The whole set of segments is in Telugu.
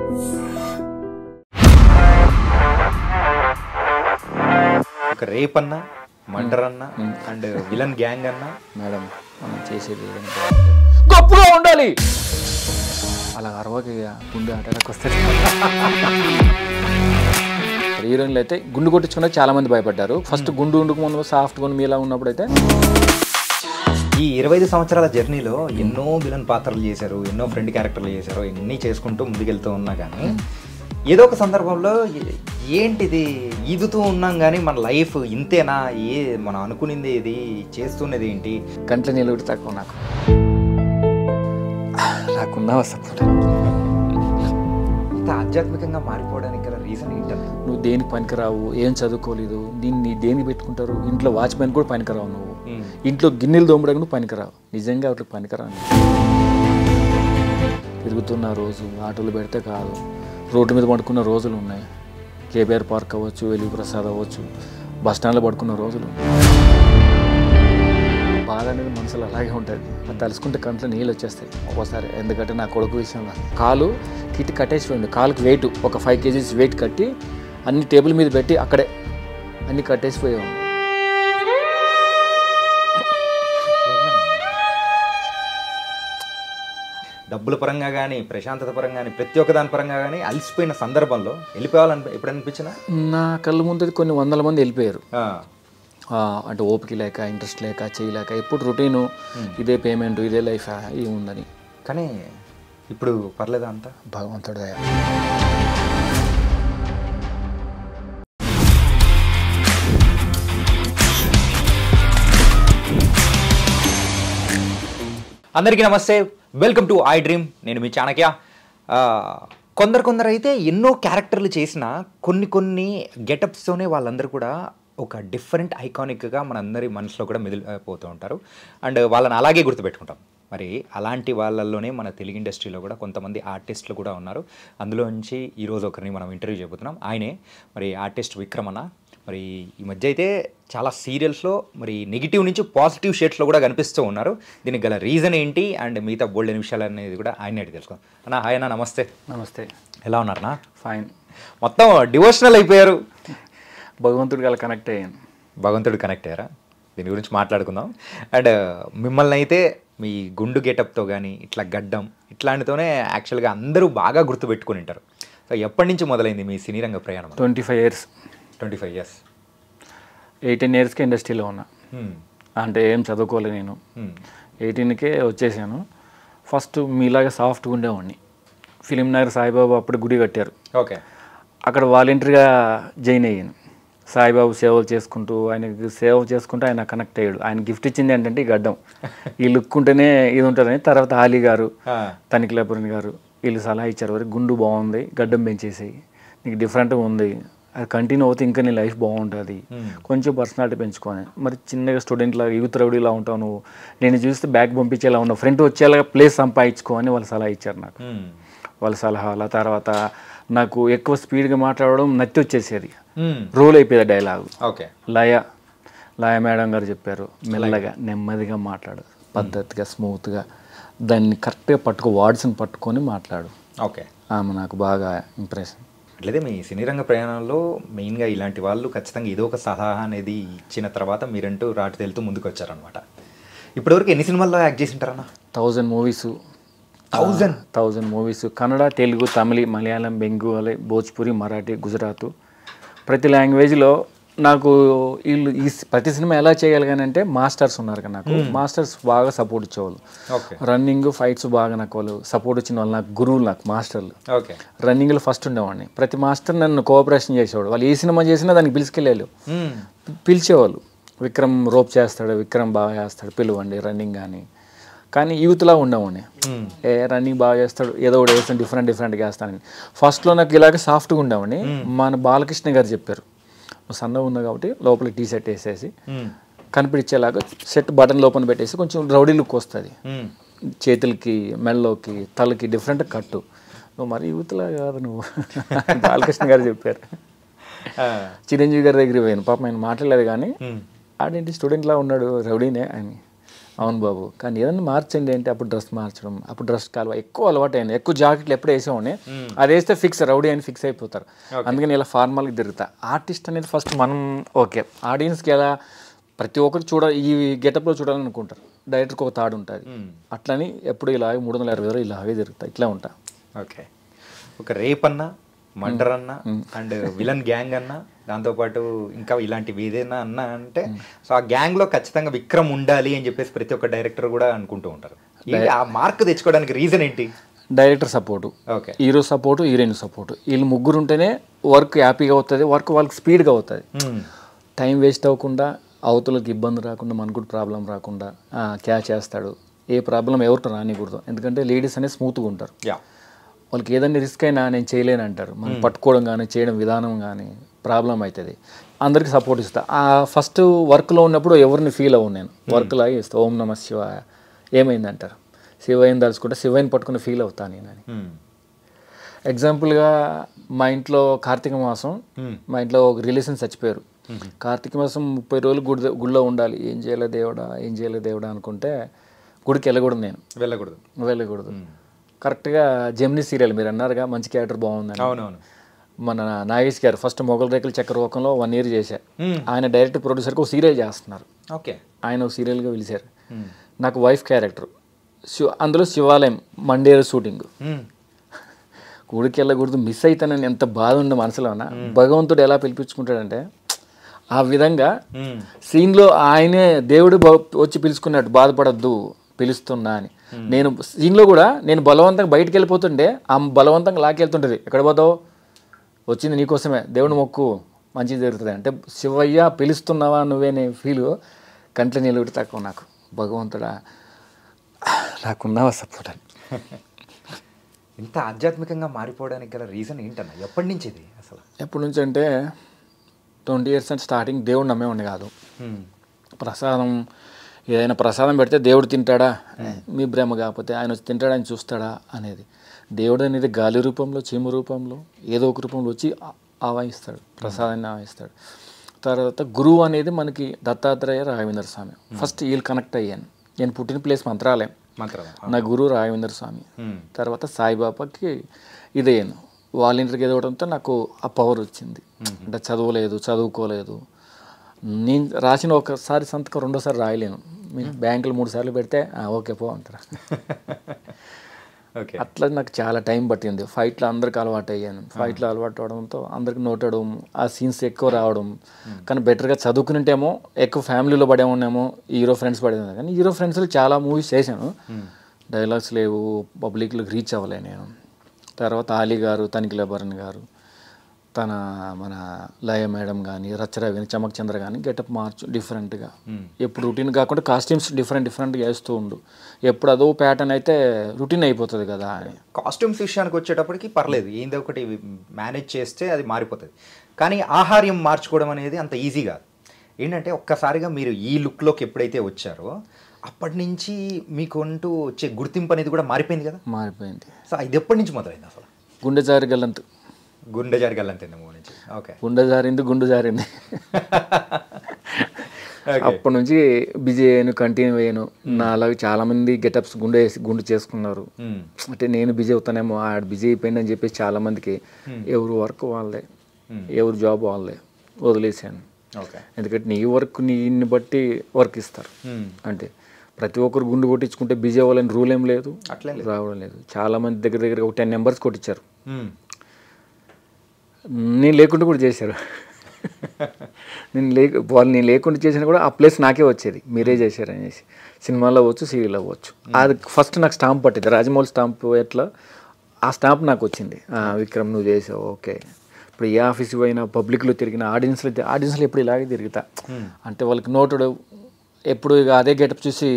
ఒక రేప్ అన్నా, మర్డర్ అన్నా అండ్ విలన్ గ్యాంగ్ అన్నా మేడం మనం చేసేది గొప్పగా ఉండాలి. అలా అరవకి గుండె అటాక్ వస్తుంది. హీరోయిన్లు అయితే గుండు కొట్టించుకున్న చాలా మంది భయపడ్డారు. ఫస్ట్ గుండు ఉండుకు ముందు సాఫ్ట్ గుండు మీలా ఉన్నప్పుడు అయితే ఈ 25 సంవత్సరాల జర్నీలో ఎన్నో విలన్ పాత్రలు చేశారు, ఎన్నో ఫ్రెండ్ క్యారెక్టర్లు చేశారు, ఎన్ని చేసుకుంటూ ముందుకెళ్తూ ఉన్నా కానీ ఏదో ఒక సందర్భంలో ఏంటిది ఈదుతూ ఉన్నాం కానీ మన లైఫ్ ఇంతేనా, మనం అనుకునేది ఏది, చేస్తున్నది ఏంటి, కంట్లో నిలబడి తక్కువ నాకున్నా సపోర్ట్. ఇంత ఆధ్యాత్మికంగా మారిపోవడానికి గల రీజన్ ఏంటన్నా? నువ్వు దేనికి పనికిరావు, ఏం చదువుకోలేదు, దీన్ని దేనికి పెట్టుకుంటారు, ఇంట్లో వాచ్మెన్ కూడా పనికిరావు, నువ్వు ఇంట్లో గిన్నెలు దోమడానికి నువ్వు పనికిరావు, నిజంగా వాటికి పనికిరావు. తిరుగుతున్న రోజు ఆటోలు పెడితే కాదు, రోడ్డు మీద పడుకున్న రోజులు ఉన్నాయి. కేబీఆర్ పార్క్ అవ్వచ్చు, వెలుగు ప్రసాద్ అవ్వచ్చు, బస్టాండ్లో పడుకున్న రోజులు. బాధ అనేది మనసులో అలాగే ఉంటుంది. అది తలుసుకుంటే కంట్లో నీళ్ళు వచ్చేస్తాయి ఒక్కోసారి. ఎందుకంటే నా కొడుకు విషయంలో కాలు కిట్ కట్టేసిపోయింది. కాలుకి వెయిట్ ఒక 5 kgs వెయిట్ కట్టి అన్ని టేబుల్ మీద పెట్టి అక్కడే అన్ని కట్టేసిపోయాము. డబ్బుల పరంగా కానీ, ప్రశాంతత పరంగా కానీ, ప్రతి ఒక్క దాని పరంగా కానీ అలసిపోయిన సందర్భంలో వెళ్ళిపోవాలని ఎప్పుడు అనిపించినా? నా కళ్ళ ముందు కొన్ని 100 మంది వెళ్ళిపోయారు. అంటే ఓపిక లేక, ఇంట్రెస్ట్ లేక, చేయలేక, ఎప్పుడు రొటీను, ఇదే పేమెంట్, ఇదే లైఫ్ ఏముందని. కానీ ఇప్పుడు పర్లేదా అంతా? భగవంతుడు దయ. అందరికీ నమస్తే, వెల్కమ్ టు ఐ డ్రీమ్. నేను మీ చాణక్య. కొందరు అయితే ఎన్నో క్యారెక్టర్లు చేసిన కొన్ని గెటప్స్తోనే వాళ్ళందరూ కూడా ఒక డిఫరెంట్ ఐకానిక్గా మనందరి మనసులో కూడా మెదిలిపోతూ ఉంటారు. అండ్ వాళ్ళని అలాగే గుర్తుపెట్టుకుంటాం. మరి అలాంటి వాళ్ళల్లోనే మన తెలుగు ఇండస్ట్రీలో కూడా కొంతమంది ఆర్టిస్టులు కూడా ఉన్నారు. అందులో నుంచి ఈరోజు ఒకరిని మనం ఇంటర్వ్యూ చేయబోతున్నాం. ఆయనే మరి ఆర్టిస్ట్ విక్రమ్ అన్న. మరి ఈ మధ్య అయితే చాలా సీరియల్స్లో మరి నెగిటివ్ నుంచి పాజిటివ్ షేడ్స్లో కూడా కనిపిస్తూ ఉన్నారు. దీనికి గల రీజన్ ఏంటి అండ్ మిగతా బోల్డ్ అనే విషయాలు అనేది కూడా ఆయన అడిగి తెలుసుకోండి. అన్న హాయ్ అన్న, నమస్తే. నమస్తే. ఎలా ఉన్నారన్నా? ఫైన్. మొత్తం డివోషనల్ అయిపోయారు. భగవంతుడికి అలా కనెక్ట్ అయ్యాను. భగవంతుడు కనెక్ట్ అయ్యారా? దీని గురించి మాట్లాడుకుందాం. అండ్ మిమ్మల్ని అయితే మీ గుండు గెటప్తో కానీ, ఇట్లా గడ్డం ఇట్లాంటితోనే యాక్చువల్గా అందరూ బాగా గుర్తుపెట్టుకుని ఉంటారు. సో ఎప్పటి నుంచి మొదలైంది మీ సినీ రంగ ప్రయాణం? 25 years. 25 years. 18 yearsకి ఇండస్ట్రీలో ఉన్నా. అంటే ఏం చదువుకోలేదు నేను. 18కే వచ్చేసాను. ఫస్ట్ మీలాగా సాఫ్ట్గా ఉండేవాడిని. ఫిలిం నగర్ సాయిబాబా అప్పుడు గుడి కట్టారు. ఓకే. అక్కడ వాలంటీర్గా జాయిన్ అయ్యాను. సాయిబాబు సేవలు చేసుకుంటూ, ఆయనకి సేవ చేసుకుంటూ ఆయన కనెక్ట్ అయ్యాడు. ఆయన గిఫ్ట్ ఇచ్చింది ఏంటంటే ఈ గడ్డం. ఈ లుక్ ఉంటేనే ఇది ఉంటుందని. తర్వాత ఆలీ గారు, తనిఖీలాపురం గారు వీళ్ళు సలహా ఇచ్చారు, వరకు గుండు బాగుంది, గడ్డం పెంచేసేయి, నీకు డిఫరెంట్గా ఉంది, అది కంటిన్యూ అవుతే ఇంకా నీ లైఫ్ బాగుంటుంది, కొంచెం పర్సనాలిటీ పెంచుకొని. మరి చిన్నగా స్టూడెంట్లా యూత్ రౌడీలా ఉంటావు నువ్వు, నేను చూస్తే బ్యాగ్ పంపించేలా ఉన్నావు, ఫ్రంట్ వచ్చేలా ప్లేస్ సంపాదించుకో అని వాళ్ళు సలహా ఇచ్చారు నాకు. వాళ్ళ సలహాల తర్వాత నాకు ఎక్కువ స్పీడ్గా మాట్లాడడం నత్తి వచ్చేసేది, రోల్ అయిపోయేది డైలాగు. ఓకే. లయ మేడం గారు చెప్పారు, మెల్లగా నెమ్మదిగా మాట్లాడు, పద్ధతిగా స్మూత్గా దాన్ని కరెక్ట్గా వర్డ్స్ని పట్టుకొని మాట్లాడు. ఓకే. ఆమె నాకు బాగా ఇంప్రెషన్. అట్లయితే మీ సినీ రంగ ప్రయాణంలో మెయిన్గా ఇలాంటి వాళ్ళు ఖచ్చితంగా ఏదో ఒక సలహా అనేది ఇచ్చిన తర్వాత మీరంటూ రాటు తేలుతూ ముందుకు వచ్చారనమాట. ఇప్పటివరకు ఎన్ని సినిమాల్లో యాక్ట్ చేసి ఉంటారన్న? 1000 movies. 1000 movies. కన్నడ, తెలుగు, తమిళ, మలయాళం, బెంగాలీ, భోజ్పురి, మరాఠీ, గుజరాత్, ప్రతి లాంగ్వేజ్లో నాకు వీళ్ళు ఈ ప్రతి సినిమా ఎలా చేయగలిగాను అంటే మాస్టర్స్ ఉన్నారు కదా నాకు. మాస్టర్స్ బాగా సపోర్ట్ ఇచ్చేవాళ్ళు. రన్నింగ్, ఫైట్స్ బాగా నాకు వాళ్ళు సపోర్ట్ ఇచ్చిన వాళ్ళు, నాకు గురువులు, నాకు మాస్టర్లు. రన్నింగ్లో ఫస్ట్ ఉండేవాడిని. ప్రతి మాస్టర్ నన్ను కోఆపరేషన్ చేసేవాడు. వాళ్ళు ఏ సినిమా చేసినా దానికి పిలిచేవాళ్ళు. విక్రమ్ రోప్ చేస్తాడు, విక్రమ్ బాగా చేస్తాడు, పిలువండి రన్నింగ్ కానీ యూత్లా ఉండేవాడిని. రన్నింగ్ బాగా చేస్తాడు, ఏదో ఒకటి వేస్తాను, డిఫరెంట్గా వేస్తానని. ఫస్ట్లో నాకు ఇలాగే సాఫ్ట్గా ఉండేవాడిని. మన బాలకృష్ణ గారు చెప్పారు, నువ్వు సన్నగా ఉన్నావు కాబట్టి లోపలికి టీ షర్ట్ వేసేసి కనిపించేలాగా సెట్ బటన్ లోపల పెట్టేసి కొంచెం రౌడీ లుక్ వస్తుంది, చేతులకి, మెడలోకి, తలకి డిఫరెంట్ కట్టు, నువ్వు మరి యూత్లా కాదు నువ్వు బాలకృష్ణ గారు చెప్పారు. చిరంజీవి గారి దగ్గర పోయాను, పాపం ఆయన మాట్లాడలేదు కానీ ఆడేంటి స్టూడెంట్లా ఉన్నాడు, రౌడీనే అని. అవును బాబు, కానీ ఏదన్నా మార్చండి అంటే అప్పుడు డ్రెస్ మార్చడం, అప్పుడు డ్రెస్ కాలువ ఎక్కువ అలవాటు అయింది. ఎక్కువ జాకెట్లు ఎప్పుడు వేసేవాడిని, అది వేస్తే ఫిక్స్ రౌడీ అని ఫిక్స్ అయిపోతారు. అందుకని ఇలా ఫార్మల్గా తిరుగుతా. ఆర్టిస్ట్ అనేది ఫస్ట్ మనం ఓకే, ఆడియన్స్కి ఎలా ప్రతి ఒక్కరు ఈ గెటప్లో చూడాలనుకుంటారు. డైరెక్టర్కి ఒక తాడు ఉంటుంది. అట్లని ఎప్పుడు ఇలాగే 360 ఇలాగే తిరుగుతా, ఇట్లా ఉంటా. ఓకే, ఒక రేప్ అన్నా, మర్డర్ అన్నా, అండ్ విలన్ గ్యాంగ్ అన్నా, దాంతోపాటు ఇంకా ఇలాంటివి ఏదైనా అన్నా అంటే సో ఆ గ్యాంగ్లో ఖచ్చితంగా విక్రమ్ ఉండాలి అని చెప్పేసి ప్రతి ఒక్క డైరెక్టర్ కూడా అనుకుంటూ ఉంటారు. ఆ మార్క్ తెచ్చుకోవడానికి రీజన్ ఏంటి? Director support, okay, hero support, heroine support. వీళ్ళు ముగ్గురు ఉంటేనే వర్క్ హ్యాపీగా అవుతుంది, వర్క్ వాళ్ళకి స్పీడ్గా అవుతుంది. టైం వేస్ట్ అవ్వకుండా, అవతలకి ఇబ్బంది రాకుండా, మనకు కూడా ప్రాబ్లం రాకుండా క్యాచ్ చేస్తాడు. ఏ ప్రాబ్లం ఎవరితో రానికూడదు. ఎందుకంటే లేడీస్ అనేది స్మూత్గా ఉంటారు. వాళ్ళకి ఏదైనా రిస్క్ అయినా నేను చేయలేను అంటారు. మనం పట్టుకోవడం కానీ చేయడం విధానం కానీ ప్రాబ్లం అవుతుంది. అందరికీ సపోర్ట్ ఇస్తా. ఫస్ట్ వర్క్లో ఉన్నప్పుడు ఎవరిని ఫీల్ అవ్వను నేను. వర్క్ లాగే ఇస్తా. ఓం నమ శివాయ ఏమైంది అంటారు. శివయ్యని తలుచుకుంటే శివయ్యని పట్టుకుని ఫీల్ అవుతాను నేను అని. ఎగ్జాంపుల్గా మా ఇంట్లో కార్తీక మాసం, మా ఇంట్లో ఒక రిలేషన్ చచ్చిపోయారు. కార్తీక మాసం 30 రోజులు గుడిలో ఉండాలి. ఏం చేయలే దేవుడా అనుకుంటే గుడికి వెళ్ళకూడదు. కరెక్ట్గా జెమినీ సీరియల్ మీరు అన్నారుగా, మంచి క్యారెక్టర్ బాగుందని. అవునవును. మన నాగేష్ గారు ఫస్ట్ మొగల్ రేకుల చక్రవాకంలో 1 year చేశారు. ఆయన డైరెక్టర్ ప్రొడ్యూసర్కి ఒక సీరియల్ చేస్తున్నారు. ఓకే, ఆయన ఒక సీరియల్గా పిలిచారు. నాకు వైఫ్ క్యారెక్టర్, అందులో శివాలయం మండేరు షూటింగ్. గుడికి వెళ్ళకూడదు, మిస్ అవుతానని ఎంత బాధ ఉండే మనసులోన. భగవంతుడు ఎలా పిలిపించుకుంటాడంటే ఆ విధంగా సీన్లో ఆయనే దేవుడు వచ్చి పిలుచుకున్నాడు, బాధపడద్దు పిలుస్తున్నా అని. నేను సీన్లో కూడా నేను బలవంతంగా బయటికి వెళ్ళిపోతుండే ఆ బలవంతంగా లాకెళ్తుంటుంది. ఎక్కడ పోతావు, వచ్చింది నీకోసమే, దేవుడు మొక్కు మంచిది జరుగుతుంది అంటే శివయ్య పిలుస్తున్నావా నువ్వేనే ఫీలు కంట్లో నిలబడి తక్కువ. నాకు భగవంతుడా నాకున్నావా సపోర్ట్ అని. ఇంత ఆధ్యాత్మికంగా మారిపోవడానికి గల రీజన్ ఏంటన్నా? ఎప్పటి నుంచి ఇది అసలు? ఎప్పటి నుంచి అంటే 20 years అంటే స్టార్టింగ్ దేవుడు నమ్మేవాడిని కాదు. ప్రసాదం ఏదైనా ప్రసాదం పెడితే దేవుడు తింటాడా, మీ బ్రహ్మ కాకపోతే ఆయన వచ్చి తింటాడా, ఆయన చూస్తాడా అనేది. దేవుడు అనేది గాలి రూపంలో, చీమ రూపంలో, ఏదో ఒక రూపంలో వచ్చి ఆవాహిస్తాడు, ప్రసాదాన్ని ఆవాహిస్తాడు. తర్వాత గురువు అనేది మనకి దత్తాత్రేయ, రాఘవేంద్ర స్వామి. ఫస్ట్ వీళ్ళు కనెక్ట్ అయ్యాను. నేను పుట్టిన ప్లేస్ మంత్రాలయం, నా గురువు రాఘవేంద్ర స్వామి. తర్వాత సాయిబాబాకి ఇదయ్యాను. వాళ్ళ ఇంటికి ఎదవడంతో నాకు ఆ పవర్ వచ్చింది. అంటే చదువుకోలేదు. నేను రాసిన ఒకసారి సంతకం రెండోసారి రాయలేను. బ్యాంకులు 3 సార్లు పెడితే ఓకే పో అంటారు. అట్లా నాకు చాలా టైం పట్టింది. ఫైట్లో అందరికి అలవాటు అయ్యాను. ఫైట్లో అలవాటు అవడంతో అందరికి నోటడం, ఆ సీన్స్ ఎక్కువ రావడం. కానీ బెటర్గా చదువుకునింటేమో ఎక్కువ ఫ్యామిలీలో పడేమోనేమో, హీరో ఫ్రెండ్స్ పడేది. కానీ హీరో ఫ్రెండ్స్లో చాలా మూవీస్ చేశాను, డైలాగ్స్ లేవు, పబ్లిక్లోకి రీచ్ అవ్వలే నేను. తర్వాత ఆలీ గారు, తనిఖీల భరణ్ గారు, మన లయ మేడం కానీ, రచ్చరావు కానీ, చమక్ చంద్ర కానీ గెటప్ మార్చు డిఫరెంట్గా. ఎప్పుడు రొటీన్ కాకుండా కాస్ట్యూమ్స్ డిఫరెంట్గా వేస్తూ ఉండు. ఎప్పుడు అదో ప్యాటర్న్ అయితే రొటీన్ అయిపోతుంది కదా అని. కాస్ట్యూమ్స్ విషయానికి వచ్చేటప్పటికి పర్లేదు, ఏందో ఒకటి మేనేజ్ చేస్తే అది మారిపోతుంది. కానీ ఆహార్యం మార్చుకోవడం అనేది అంత ఈజీ కాదు. ఏంటంటే ఒక్కసారిగా మీరు ఈ లుక్లోకి ఎప్పుడైతే వచ్చారో అప్పటి నుంచి మీకు అంటూ వచ్చే గుర్తింపు అనేది కూడా మారిపోయింది కదా? మారిపోయింది. సో ఇది ఎప్పటి నుంచి మొదలైంది అసలు? గుండె జారి గల్లంతు మూవీ నుంచి. ఓకే, గుండె జారింది. అప్పటి నుంచి బిజీ అయ్యాను, కంటిన్యూ అయ్యాను. నా అలాగే చాలామంది గెటప్స్ గుండు చేసుకున్నారు. అంటే నేను బిజీ అవుతానేమో, ఆడ బిజీ అయిపోయింది చెప్పేసి చాలామందికి ఎవరు వర్క్ వాళ్ళే, ఎవరు జాబ్ వాళ్ళే వదిలేసాను. ఎందుకంటే నీ వర్క్ నీని బట్టి వర్క్ ఇస్తారు. అంటే ప్రతి ఒక్కరు గుండు కొట్టించుకుంటే బిజీ అవ్వాలని రూల్ ఏం లేదు, రావడం లేదు. చాలామంది దగ్గర ఒక 10 numbers కొట్టించారు. నేను లేకుండా కూడా చేశారు. నేను లేకుండా చేసినా కూడా ఆ ప్లేస్ నాకే వచ్చేది, మీరే చేశారు అనేసి. సినిమాలో అవ్వచ్చు, సీరియల్ అవ్వచ్చు. అది ఫస్ట్ నాకు స్టాంప్ పట్టింది, రాజమౌళి స్టాంప్. ఎట్లా ఆ స్టాంప్ నాకు వచ్చింది, విక్రమ్ నువ్వు చేసావు ఓకే. ఇప్పుడు ఏ ఆఫీస్కి పోయినా, పబ్లిక్లో తిరిగిన, ఆడియన్స్లో ఎప్పుడు ఇలాగే తిరుగుతా. అంటే వాళ్ళకి నోటుడు ఎప్పుడు ఇక అదే గెటప్ చూసి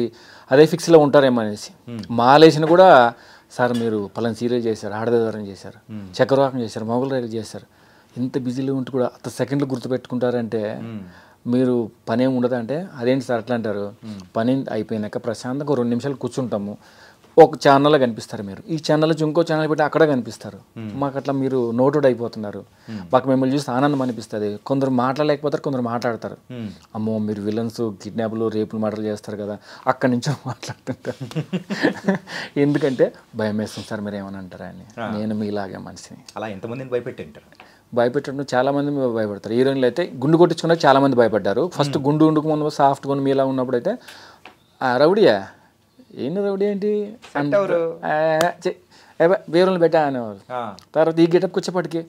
అదే ఫిక్స్లో ఉంటారేమో అనేసి. మాలేసిన కూడా సార్ మీరు పలానా సీరియల్ చేశారు, ఆడదేవరం చేశారు, చక్రవాకం చేశారు, మొగల్ రైలు చేశారు, ఇంత బిజీలో ఉంటూ కూడా 10 seconds గుర్తుపెట్టుకుంటారంటే మీరు పని ఏమి ఉండదు అంటే, అదేంటి సార్ అట్లా అంటారు. పని అయిపోయినాక ప్రశాంతంగా 2 నిమిషాలు కూర్చుంటాము, ఒక ఛానల్లో కనిపిస్తారు మీరు, ఈ ఛానల్ నుంచి ఇంకో ఛానల్ పెట్టి అక్కడ కనిపిస్తారు. మాకు అట్లా మీరు నోటెడ్ అయిపోతున్నారు. మాకు మిమ్మల్ని చూసి ఆనందం అనిపిస్తుంది. కొందరు మాట్లాడలేకపోతారు, కొందరు మాట్లాడతారు. అమ్మో మీరు విలన్స్, కిడ్నాప్లు, రేపులు, మర్డర్లు చేస్తారు కదా, అక్కడి నుంచో మాట్లాడుతుంటారు. ఎందుకంటే భయం వేస్తుంది సార్ మీరు ఏమని అంటారా అని. నేను మీలాగే మనిషిని. అలా ఎంతమందిని భయపెట్టింటారు? భయపెట్టడం చాలామంది భయపడతారు. హీరోయిన్లు అయితే గుండు కొట్టించుకున్నాక చాలామంది భయపడ్డారు. ఫస్ట్ గుండు ఉండుకు ముందు సాఫ్ట్ కొని మీలా ఉన్నప్పుడు అయితే రౌడియా ఏంటి రౌడీ ఏంటి వేరులను పెట్టా అనేవారు. తర్వాత ఈ గెటప్కి వచ్చేప్పటికి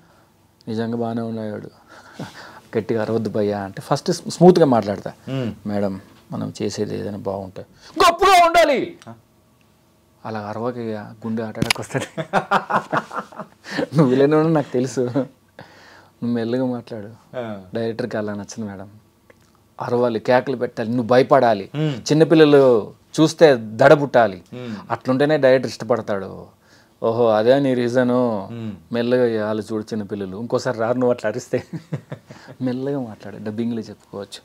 నిజంగా బాగానే ఉన్నాడు, గట్టిగా అరవద్దు భయ్యా అంటే ఫస్ట్ స్మూత్గా మాట్లాడతా. మేడం మనం చేసేది ఏదైనా బాగుంటుంది, గొప్పగా ఉండాలి, అలా అరవక గుండె అటాక్ వస్తుంది. నువ్వు ఇలా నాకు తెలుసు, నువ్వు మెల్లగా మాట్లాడు. డైరెక్టర్కి అలా నచ్చింది మేడం, అరవాలి, కేకలు పెట్టాలి, నువ్వు భయపడాలి, చిన్నపిల్లలు చూస్తే దడ పుట్టాలి, అట్లుంటేనే డైరెక్టర్ ఇష్టపడతాడు. ఓహో అదే నీ రీజను, మెల్లగా వాళ్ళు చూడు చిన్నపిల్లలు, ఇంకోసారి రారు నువ్వు అట్లా అరిస్తే. మెల్లగా మాట్లాడు, డబ్బింగ్లో చెప్పుకోవచ్చు.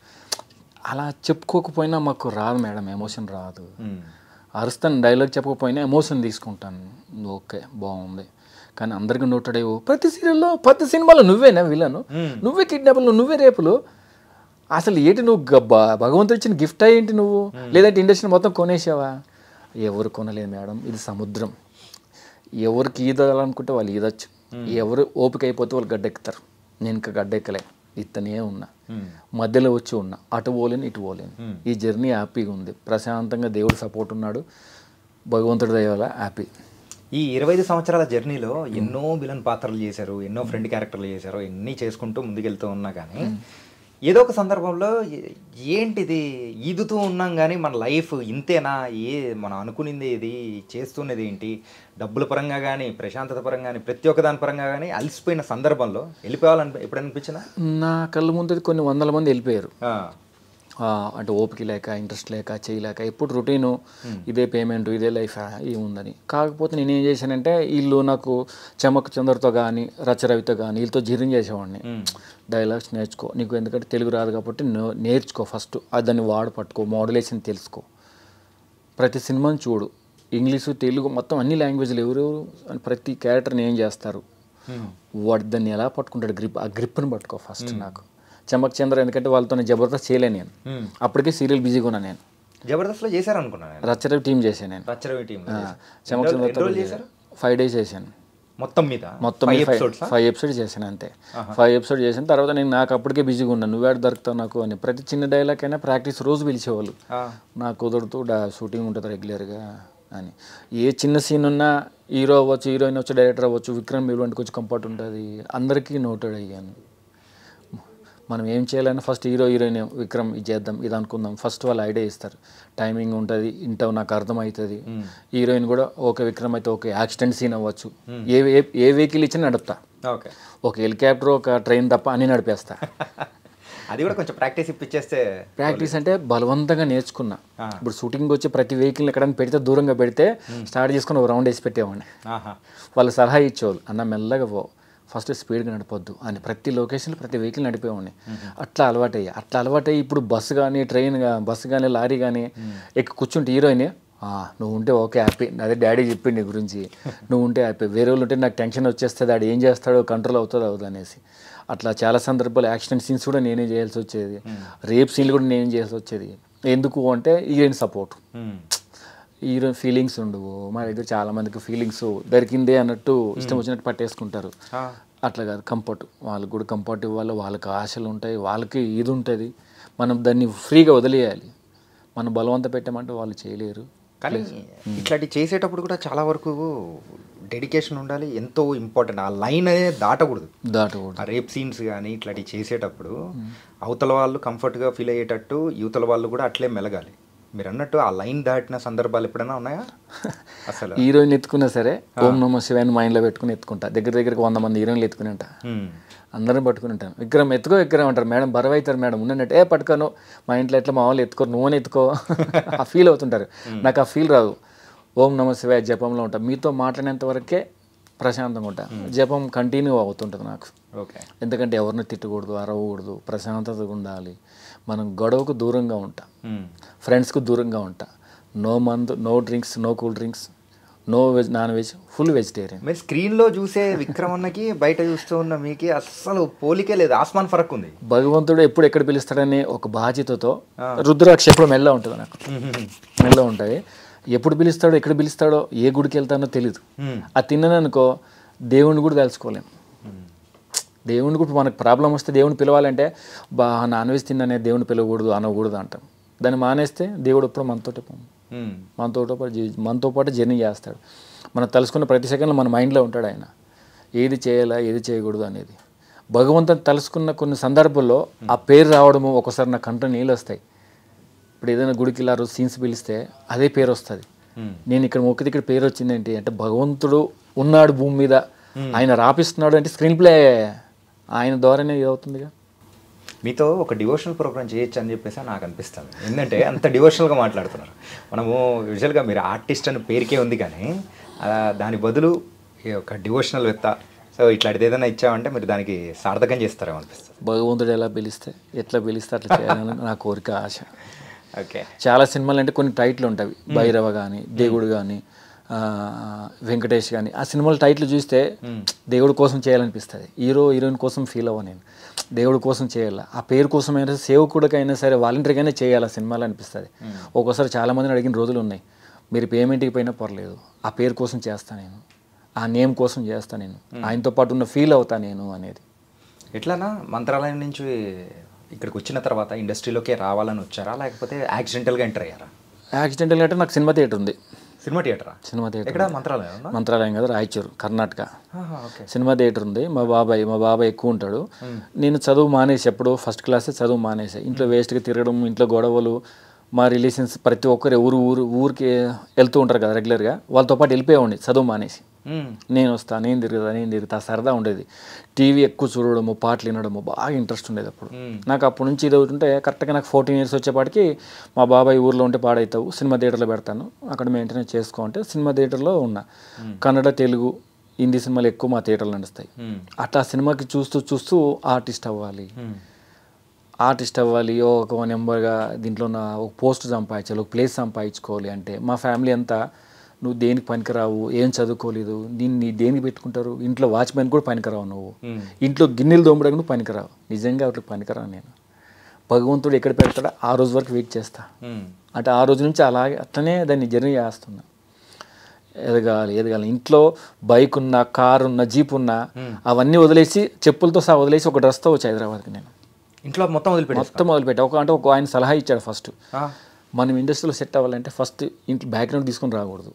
అలా చెప్పుకోకపోయినా మాకు రాదు మేడం, ఎమోషన్ రాదు. అరుస్తాను, డైలాగ్ చెప్పకపోయినా ఎమోషన్ తీసుకుంటాను. ఓకే బాగుంది, కానీ అందరికీ నోటడేవు. ప్రతి సీరియల్లో ప్రతి సినిమాలో నువ్వేనా విలను, నువ్వే కిడ్నాప్లు, నువ్వే రేపులు. అసలు ఏంటి నువ్వు భగవంతుడు ఇచ్చిన గిఫ్ట్ ఏంటి నువ్వు, లేదంటే ఇండస్ట్రీ మొత్తం కొనేసావా? ఎవరు కొనలేదు మేడం, ఇది సముద్రం. ఎవరికి ఈదాలనుకుంటే వాళ్ళు ఈదచ్చు, ఎవరు ఓపిక అయిపోతే వాళ్ళు గడ్డెక్కుతారు. నేను ఇంకా గడ్డెక్కలే, ఇతనే ఉన్నా, మధ్యలో వచ్చి ఉన్నా, అటు పోలేను ఇటు పోలేను. ఈ జర్నీ హ్యాపీగా ఉంది, ప్రశాంతంగా దేవుడు సపోర్ట్ ఉన్నాడు, భగవంతుడి దయ వల్ల హ్యాపీ. ఈ 25 సంవత్సరాల జర్నీలో ఎన్నో విలన్ పాత్రలు చేశారు, ఎన్నో ఫ్రెండ్ క్యారెక్టర్లు చేశారు, ఎన్ని చేసుకుంటూ ముందుకెళ్తూ ఉన్నా కానీ ఏదో ఒక సందర్భంలో ఏంటిది ఈదుతూ ఉన్నాం కానీ మన లైఫ్ ఇంతేనా, మనం అనుకునింది ఏది, చేస్తున్నది ఏంటి, డబ్బుల పరంగా కానీ ప్రశాంతత పరంగా కానీ ప్రతి ఒక్క దాని పరంగా కానీ అలసిపోయిన సందర్భంలో వెళ్ళిపోవాలని ఎప్పుడైనా అనిపించినా? నా కళ్ళ ముందు కొన్ని వందల మంది వెళ్ళిపోయారు. అంటే ఓపిక లేక, ఇంట్రెస్ట్ లేక, చేయలేక, ఎప్పుడు రొటీను, ఇదే పేమెంట్, ఇదే లైఫ్ ఏముందని. కాకపోతే నేనేం చేశానంటే వీళ్ళు నాకు చమక్ చంద్రతో కానీ రచరవితో కానీ వీళ్ళతో జీర్ణం చేసేవాడిని. డైలాగ్స్ నేర్చుకో, నీకు ఎందుకంటే తెలుగు రాదు కాబట్టి నేర్చుకో ఫస్ట్, దాన్ని పట్టుకో, మోడ్యులేషన్ తెలుసుకో, ప్రతి సినిమాని చూడు, ఇంగ్లీషు తెలుగు మొత్తం అన్ని లాంగ్వేజ్లు ఎవరెవరు ప్రతి క్యారెక్టర్ని ఏం చేస్తారు, వాడు దాన్ని ఎలా పట్టుకుంటాడు, ఆ గ్రిప్ని పట్టుకో ఫస్ట్. నాకు చమక్ చంద్ర ఎందుకంటే వాళ్ళతో జబర్దస్త్ చేయలేను నేను, అప్పటికే సీరియల్ బిజీగా ఉన్నా. నేను జబర్దస్త్లో చేశాను అనుకున్నాను, రచ్చరవి టీం చేశాను నేను. చమక్ చంద్రతో 5 days చేశాను మొత్తం 5 episodes చేశాను అంతే. 5 episodes చేసిన తర్వాత నాకు అప్పటికే బిజీగా ఉన్నాను, నువ్వేడ దొరుకుతావు నాకు అని. ప్రతి చిన్న డైలాగ్ అయినా ప్రాక్టీస్ రోజు పిలిచేవాళ్ళు, నాకు కుదురుతూ షూటింగ్ ఉంటుంది రెగ్యులర్గా అని. ఏ చిన్న సీన్ ఉన్నా హీరో అవ్వచ్చు, హీరోయిన్ అవ్వచ్చు, డైరెక్టర్ అవ్వచ్చు, విక్రమ్ ఇవ్వండి కొంచెం కంఫర్ట్ ఉంటుంది, అందరికీ నోటెడ్ అయ్యాను. మనం ఏం చేయాలన్నా ఫస్ట్ హీరోయిన్ విక్రమ్ ఇది చేద్దాం, ఇది అనుకుందాం, ఫస్ట్ వాళ్ళు ఐడియా ఇస్తారు, టైమింగ్ ఉంటుంది, ఇంటో నాకు అర్థమవుతుంది. హీరోయిన్ కూడా ఓకే విక్రమ్ అయితే ఓకే, యాక్సిడెంట్ సీన్ అవ్వచ్చు, ఏ వెహికల్ ఇచ్చినా నడుపుతా, ఒక హెలికాప్టర్ ఒక ట్రైన్ తప్ప అన్నీ నడిపేస్తా. అది కూడా కొంచెం ప్రాక్టీస్ ఇప్పించేస్తే. ప్రాక్టీస్ అంటే బలవంతంగా నేర్చుకున్నా. ఇప్పుడు షూటింగ్ వచ్చి ప్రతి వెహికల్ని ఎక్కడైనా పెడితే దూరంగా పెడితే స్టార్ట్ చేసుకుని ఒక రౌండ్ వేసి పెట్టేవాడిని. వాళ్ళు సలహా ఇచ్చేవాళ్ళు, అన్న మెల్లగా పో, ఫస్ట్ స్పీడ్గా నడపొద్దు అని. ప్రతి లొకేషన్లో ప్రతి వెహికల్ నడిపేవాడిని. అట్లా అలవాటయ్యి ఇప్పుడు బస్సు కానీ బస్సు కానీ లారీ కానీ ఎక్కి కూర్చుంటే హీరోయిన్ నువ్వు ఉంటే ఓకే హ్యాపీ, అదే డాడీ చెప్పింది నీ గురించి, నువ్వు ఉంటే హ్యాపీ, వేరే వాళ్ళు ఉంటే నాకు టెన్షన్ వచ్చేస్తుంది, ఆడు ఏం చేస్తాడో కంట్రోల్ అవుతుంది అనేసి. అట్లా చాలా సందర్భాలు యాక్సిడెంట్ సీన్స్ కూడా నేనే చేయాల్సి వచ్చేది, రేప్ సీన్లు కూడా నేనే చేయాల్సి వచ్చేది. ఎందుకు అంటే హీరోయిన్ సపోర్ట్, హీరోయిన్ ఫీలింగ్స్ ఉండవు. మా దగ్గర చాలా మందికి ఫీలింగ్స్ దొరికిందే అన్నట్టు ఇష్టం వచ్చినట్టు పట్టేసుకుంటారు. అట్లా కాదు, కంఫర్ట్, వాళ్ళకి కూడా కంఫర్ట్ ఇవ్వాలి, వాళ్ళకి ఆశలు ఉంటాయి, వాళ్ళకి ఇది ఉంటుంది, మనం దాన్ని ఫ్రీగా వదిలేయాలి. మనం బలవంత పెట్టామంటే వాళ్ళు చేయలేరు. కానీ ఇట్లాంటి చేసేటప్పుడు కూడా చాలా వరకు డెడికేషన్ ఉండాలి, ఎంతో ఇంపార్టెంట్. ఆ లైన్ అనేది దాటకూడదు. ఆ రేప్ సీన్స్ కానీ ఇట్లాంటివి చేసేటప్పుడు అవతల వాళ్ళు కంఫర్ట్గా ఫీల్ అయ్యేటట్టు యువతల వాళ్ళు కూడా అట్లే మెలగాలి. మీరు అన్నట్టు ఆ లైన్ దాటిన సందర్భాలు ఎప్పుడైనా ఉన్నాయా? అసలు హీరోయిన్ ఎత్తుకున్నా సరే ఓం నమః శివాయ మైండ్లో పెట్టుకుని ఎత్తుకుంటా. దగ్గరికి 100 మంది హీరోయిన్లు ఎత్తుకుని ఉంటా, అందరం పట్టుకుని ఉంటాను. విక్రమ్ విక్రమ్ అంటారు, మేడం బరువు అవుతారు మేడం ఉన్నట్టు, పట్టుకోను, మా ఇంట్లో ఎట్లా మా వాళ్ళు ఎత్తుకోరు, నువ్వని ఎత్తుకో ఆ ఫీల్ అవుతుంటారు. నాకు ఆ ఫీల్ రాదు. ఓం నమః శివాయ జపంలో ఉంటా, మీతో మాట్లాడేంత వరకే ప్రశాంతంగా ఉంటా. జపం కంటిన్యూ అవుతుంటుంది నాకు. ఎందుకంటే ఎవరిని తిట్టకూడదు, అరవకూడదు, ప్రశాంతతగా ఉండాలి. మనం గొడవకు దూరంగా ఉంటా, ఫ్రెండ్స్కు దూరంగా ఉంటా. నో మందు, no drinks, no cool drinks, no veg non veg full vegetarian. మీరు స్క్రీన్లో చూసే విక్రమన్నకి బయట చూస్తూ ఉన్న మీకి అస్సలు పోలికే లేదు, ఆస్మాన్ ఫరక్ ఉంది. భగవంతుడు ఎప్పుడు ఎక్కడ పిలుస్తాడని ఒక బాధ్యతతో, రుద్రాక్ష ఎప్పుడు మెల్ల ఉంటుంది నాకు, మెల్ల ఉంటుంది. ఎప్పుడు పిలుస్తాడో ఎక్కడ పిలుస్తాడో ఏ గుడికి వెళ్తానో తెలియదు. అది తిన్నాననుకో దేవుడిని కూడా తెలుసుకోలేము. దేవుడిని కూడా మనకు ప్రాబ్లం వస్తే దేవుడిని పిలవాలంటే నాన్ వెజ్ తిన్నానే దేవుడిని పిలవకూడదు అనకూడదు అంటాం. దాన్ని మానేస్తే దేవుడు ఎప్పుడు మనతో పాటు జర్నీ చేస్తాడు. మనం తలుసుకున్న ప్రతి సెకండ్లో మన మైండ్లో ఉంటాడు ఆయన, ఏది చేయాలా ఏది చేయకూడదు అనేది. భగవంతుని తలుసుకున్న కొన్ని సందర్భాల్లో ఆ పేరు రావడము ఒకసారి నా కంట నీళ్ళు వస్తాయి. ఇప్పుడు ఏదైనా గుడికి ఇలా రోజు సీన్స్ పిలిస్తే అదే పేరు వస్తుంది. నేను ఇక్కడ మొక్కితే ఇక్కడ పేరు వచ్చింది ఏంటి అంటే భగవంతుడు ఉన్నాడు భూమి మీద, ఆయన రాపిస్తున్నాడు అంటే స్క్రీన్ ప్లే ఆయన ద్వారానే ఇది అవుతుందిగా. మీతో ఒక డివోషనల్ ప్రోగ్రామ్ చేయొచ్చు అని చెప్పేసి నాకు అనిపిస్తుంది. ఎందుకంటే అంత డివోషనల్గా మాట్లాడుతున్నారు. మనము యూజువల్గా మీరు ఆర్టిస్ట్ అని పేరుకే ఉంది, కానీ దాని బదులు ఒక డివోషనల్ వెత్త, సో ఇట్లాంటిది ఏదైనా ఇచ్చామంటే మీరు దానికి సార్థకం చేస్తారేమో అనిపిస్తుంది. భగవంతుడు ఎలా పిలిస్తే ఎట్లా పిలిస్తే అట్లా చేయాలని నా కోరిక, ఆశ. ఓకే. చాలా సినిమాలు అంటే కొన్ని టైటిల్ ఉంటాయి, భైరవ కానీ, దేవుడు కానీ, వెంకటేష్ కానీ. ఆ సినిమాల టైటిల్ చూస్తే దేవుడి కోసం చేయాలనిపిస్తుంది. హీరోయిన్ కోసం ఫీల్ అవ్వ, నేను దేవుడి కోసం చేయాలి. ఆ పేరు కోసమైనా సేవకుడికైనా సరే వాలంటీర్గానే చేయాలి ఆ సినిమాలు అనిపిస్తుంది. ఒక్కోసారి చాలామందిని అడిగిన రోజులు ఉన్నాయి, మీరు పేమెంట్కి పోయినా పర్లేదు ఆ పేరు కోసం చేస్తాను నేను, ఆ నేమ్ కోసం చేస్తాను నేను, ఆయనతో పాటు ఉన్న ఫీల్ అవుతా నేను అనేది. ఎట్లానా మంత్రాలయం నుంచి ఇక్కడికి వచ్చిన తర్వాత ఇండస్ట్రీలోకి రావాలని వచ్చారా, లేకపోతే యాక్సిడెంటల్గా ఎంటర్ అయ్యారా? యాక్సిడెంటల్గా అంటే నాకు సినిమా థియేటర్ ఉంది. సినిమా థియేటరా? సినిమా థియేటర్ ఎక్కడ? మంత్రాలయం? మంత్రాలయం కదా, రాయచూరు, కర్ణాటక. సినిమా థియేటర్ ఉంది. మా బాబాయ్ ఎక్కువ ఉంటాడు. నేను చదువు మానేసి, ఎప్పుడు ఫస్ట్ క్లాసే చదువు మానేసి, ఇంట్లో వేస్ట్గా తిరగడం, ఇంట్లో గొడవలు, మా రిలేషన్స్ ప్రతి ఒక్కరు ఊరికి వెళ్తూ ఉంటారు కదా రెగ్యులర్గా, వాళ్ళతో పాటు వెళ్ళిపోయేవాడిని చదువు మానేసి. నేను వస్తా, నేను తిరుగుతా, సరదా ఉండేది. టీవీ ఎక్కువ చూడడము, పాటలు వినడము బాగా ఇంట్రెస్ట్ ఉండేది అప్పుడు నాకు. అప్పటి నుంచి ఇది ఉంటే కరెక్ట్గా నాకు 14 years వచ్చేపాటికి మా బాబాయ్ ఊర్లో ఉంటే పాడవుతావు, సినిమా థియేటర్లో పెడతాను, అక్కడ మెయింటెనెన్స్ చేసుకో అంటే సినిమా థియేటర్లో ఉన్నా. కన్నడ, తెలుగు, హిందీ సినిమాలు ఎక్కువ మా థియేటర్లో నడుస్తాయి. అట్లా సినిమాకి చూస్తూ ఆర్టిస్ట్ అవ్వాలి, ఒక నెంబర్గా దీంట్లో ఒక పోస్ట్ సంపాదించాలి, ఒక ప్లేస్ సంపాదించుకోవాలి అంటే మా ఫ్యామిలీ అంతా నువ్వు దేనికి పనికిరావు, ఏం చదువుకోలేదు, దీన్ని దేనికి పెట్టుకుంటారు, ఇంట్లో వాచ్మెన్ కూడా పనికిరావు, నువ్వు ఇంట్లో గిన్నెలు దోమడానికి నువ్వు పనికిరావు. నిజంగా అట్లా పనికిరావు నేను. భగవంతుడు ఎక్కడ పెడతాడో ఆ రోజు వరకు వెయిట్ చేస్తా. అంటే ఆ రోజు నుంచి అట్లనే దాన్ని జర్నీ చేస్తున్నా. ఎదగాలి. ఇంట్లో బైక్ ఉన్నా, కారు ఉన్నా, జీప్ ఉన్నా అవన్నీ వదిలేసి, చెప్పులతో సహా వదిలేసి ఒక డ్రెస్తో వచ్చి హైదరాబాద్కి నేను. ఇంట్లో మొత్తం వదిలిపెట్టా. ఒక ఆయన సలహా ఇచ్చాడు, ఫస్ట్ మనం ఇండస్ట్రీలో సెట్ అవ్వాలంటే ఫస్ట్ ఇంట్లో బ్యాక్గ్రౌండ్ తీసుకొని రాకూడదు.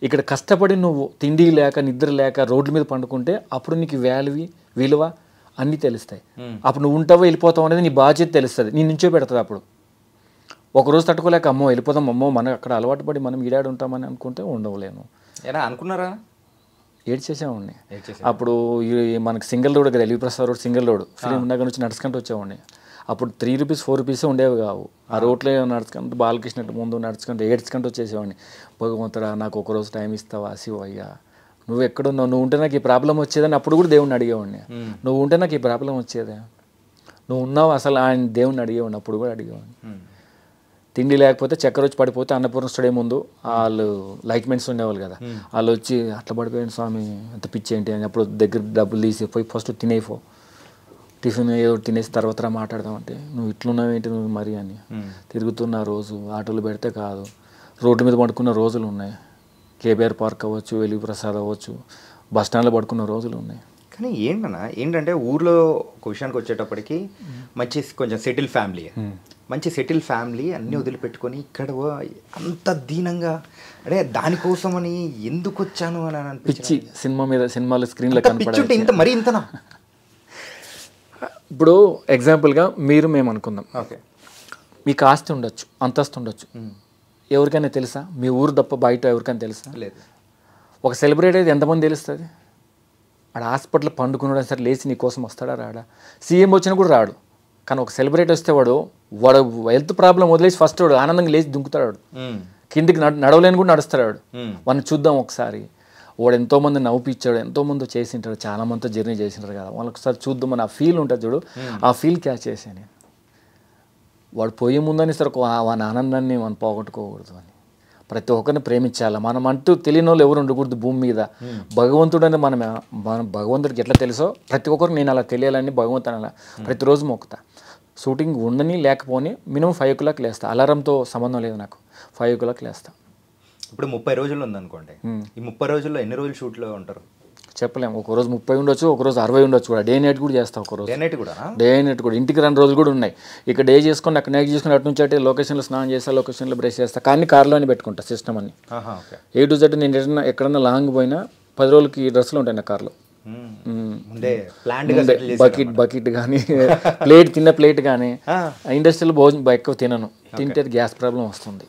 ఇక్కడ కష్టపడి నువ్వు తిండి లేక, నిద్ర లేక రోడ్ల మీద పండుకుంటే అప్పుడు నీకు విలువ అన్నీ తెలుస్తాయి. అప్పుడు నువ్వు ఉంటావో వెళ్ళిపోతావు అనేది నీ బాధ్యత తెలుస్తుంది, నీ నుంచో పెడుతుంది. అప్పుడు ఒకరోజు తట్టుకోలేక వెళ్ళిపోతాం, మనం అక్కడ అలవాటు పడి మనం ఈడాడు ఉంటామని అనుకుంటే ఉండవలేను. అనుకున్నారా? ఏడ్చేసేవాడిని. అప్పుడు మనకి సింగిల్ రోడ్ కదా, LV Prasad road single road, Film Nagar నుంచి నడుచుకుంటూ వచ్చేవాడిని. అప్పుడు 3 rupees 4 rupees ఉండేవి కావు. ఆ రోడ్లో నడుచుకుంటూ బాలకృష్ణ ముందు ఏడ్చుకుంటూ వచ్చేసేవాడిని. భగవంతుడా నాకు ఒకరోజు టైం ఇస్తావా శివయ్యా, నువ్వు ఎక్కడున్నావు, నువ్వు ఉంటే నాకు ఈ ప్రాబ్లం వచ్చేదని అప్పుడు కూడా దేవుడిని అడిగేవాడిని. నువ్వు ఉంటే నాకు ఈ ప్రాబ్లం వచ్చేదే, నువ్వు ఉన్నావు అసలు ఆయన దేవుడిని అడిగేవాడిని. అప్పుడు కూడా అడిగేవాడిని. తిండి లేకపోతే చక్కెర వచ్చి పడిపోతే అన్నపూర్ణ స్టేడియం ముందు వాళ్ళు లైట్మెన్స్ ఉండేవాళ్ళు కదా, వాళ్ళు వచ్చి అట్లా పడిపోయాను స్వామి అంత పిచ్చి ఏంటి అని. అప్పుడు దగ్గర డబ్బులు తీసి పోయి ఫస్ట్ తినేపో, టిఫిన్ ఏదో తినేసి తర్వాత మాట్లాడదామంటే నువ్వు ఇట్లున్నావేంటి నువ్వు మరి అని. తిరుగుతున్న రోజు ఆటోలు పెడితే కాదు, రోడ్డు మీద పడుకున్న రోజులు ఉన్నాయి. కేబీఆర్ పార్క్ అవ్వచ్చు, వెలుగు ప్రసాద్ అవ్వచ్చు, బస్ స్టాండ్లో పడుకున్న రోజులు ఉన్నాయి. కానీ ఏంటంటే ఊర్లో ఒక విషయానికి వచ్చేటప్పటికి కొంచెం సెటిల్ ఫ్యామిలీ అన్నీ వదిలిపెట్టుకొని ఇక్కడ అంత దీనంగా అంటే దానికోసమని ఎందుకు వచ్చాను అని అనిపించి సినిమాలో స్క్రీన్లో కనిపించుంటే మరి ఇంతనా. ఇప్పుడు ఎగ్జాంపుల్గా మేము అనుకుందాం, ఓకే, మీకు ఆస్తి ఉండొచ్చు, అంతస్తు ఉండొచ్చు, ఎవరికైనా తెలుసా? మీ ఊరు తప్ప బయట ఎవరికైనా తెలుసా? లేదు. ఒక సెలబ్రిటీ అయితే ఎంతమంది తెలుస్తుంది? ఆడ హాస్పిటల్ పండుకున్నాడు సరే లేచి నీ కోసం వస్తాడా రాడా? సీఎం వచ్చినా కూడా రాడు. కానీ ఒక సెలబ్రిటీ వస్తే వాడు హెల్త్ ప్రాబ్లం వదిలేసి ఫస్ట్ వాడు ఆనందంగా లేచి దుంకుతాడు, వాడు కిందికి నడవలేని కూడా నడుస్తాడు. వాడిని చూద్దాం ఒకసారి, వాడు ఎంతోమంది నవ్వుపిచ్చాడు, ఎంతోమంది చేసింటాడు, చాలా మందితో జర్నీ చేసింటారు కదా, వాళ్ళకి ఒకసారి చూద్దామని ఆ ఫీల్ ఉంటుంది చూడు, ఆ ఫీల్ క్యాచ్ చేశాను నేను. వాడు పోయే ముందని సరే వాని ఆనందాన్ని మనం పోగొట్టుకోకూడదు అని. ప్రతి ఒక్కరిని ప్రేమించాలి. మనం అంటూ తెలియని వాళ్ళు ఎవరు ఉండకూడదు భూమి మీద. భగవంతుడు అని మన భగవంతుడికి ఎట్లా తెలుసో ప్రతి ఒక్కరికి నేను అలా తెలియాలని భగవంతుని అలా ప్రతిరోజు మొక్కుతా. షూటింగ్ ఉండని లేకపోని మినిమం 5 o'clock లేస్తా. అలారంతో సంబంధం లేదు నాకు, 5 o'clock లేస్తా. ఇప్పుడు 30 రోజులు ఉందనుకోండి, ఈ 30 రోజుల్లో ఎన్ని రోజులు షూట్లో ఉంటారు? చెప్పలేము. ఒకరోజు 30 ఉండొచ్చు, ఒకరోజు 60 ఉండొచ్చు కూడా. డే నైట్ కూడా చేస్తాం ఒకరోజు. డే నైట్ కూడా ఇంటికి 2 రోజులు కూడా ఉన్నాయి. ఇక డే చేసుకొని అక్కడ నైట్ చేసుకుని అటు నుంచి అంటే లొకేషన్లో స్నానం చేస్తా, లొకేషన్లో బ్రష్ చేస్తా, కానీ కార్లోనే పెట్టుకుంటా సిస్టమ్ అన్ని. A to Z నేను ఎక్కడన్నా లాంగ్ పోయినా 10 రోజులకి డ్రెస్సులు ఉంటాయి నా కార్లో. బకెట్ కానీ ప్లేట్, తిన్న ప్లేట్ కానీ. ఇండస్ట్రీలో భోజనం ఎక్కువ తినను, తింటే గ్యాస్ ప్రాబ్లం వస్తుంది.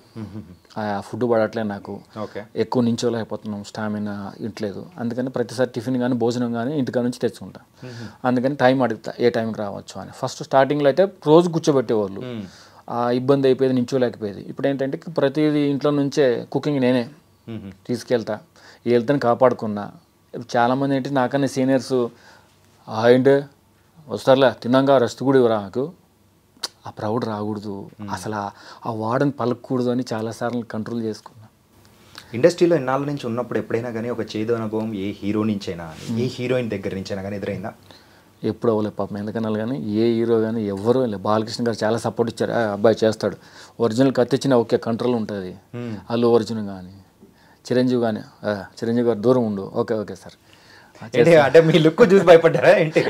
ఫుడ్ పడట్లేదు నాకు, ఎక్కువ నించోలేకపోతున్నాం, స్టామినా ఇంట్లేదు. అందుకని ప్రతిసారి టిఫిన్ కానీ భోజనం కానీ ఇంటికా నుంచి తెచ్చుకుంటా. అందుకని టైం అడుగుతా ఏ టైంకి రావచ్చు అని. ఫస్ట్ స్టార్టింగ్లో అయితే రోజు కూర్చోబెట్టేవాళ్ళు, ఇబ్బంది అయిపోయేది, నించోలేకపోయేది. ఇప్పుడు ఏంటంటే ప్రతిదీ ఇంట్లో నుంచే కుకింగ్ నేనే తీసుకెళ్తా, ఈ హెల్త్ని కాపాడుకున్నా. చాలామంది ఏంటి నాకన్నా సీనియర్స్ అండ్ వస్తారులే తిన్నాక రెస్ట్ కూడా ఇవ్వరా నాకు, ఆ ప్రౌడ్ రాకూడదు, అసలు ఆ వార్డని పలకూడదు అని చాలాసార్లు కంట్రోల్ చేసుకున్నా. ఇండస్ట్రీలో ఇన్నాళ్ళ నుంచి ఉన్నప్పుడు ఎప్పుడైనా కానీ ఒక చేదు అనుభవం ఏ హీరో నుంచైనా, ఏ హీరోయిన్ దగ్గర నుంచైనా కానీ ఎదురైందా? ఎప్పుడు అవ్వలేదు పాపం, ఎందుకన్నా కానీ ఏ హీరో కానీ ఎవ్వరూ లేదు. బాలకృష్ణ గారు చాలా సపోర్ట్ ఇచ్చారు, అబ్బాయి చేస్తాడు, ఒరిజినల్ కత్తిచ్చిన ఓకే కంట్రోల్ ఉంటుంది. అల్లు అర్జున్ కానీ, చిరంజీవి కానీ, చిరంజీవి గారు దూరం ఉండు, ఓకే ఓకే సార్. అంటే మీ లుక్ చూసి భయపడ్డారా ఏంటి?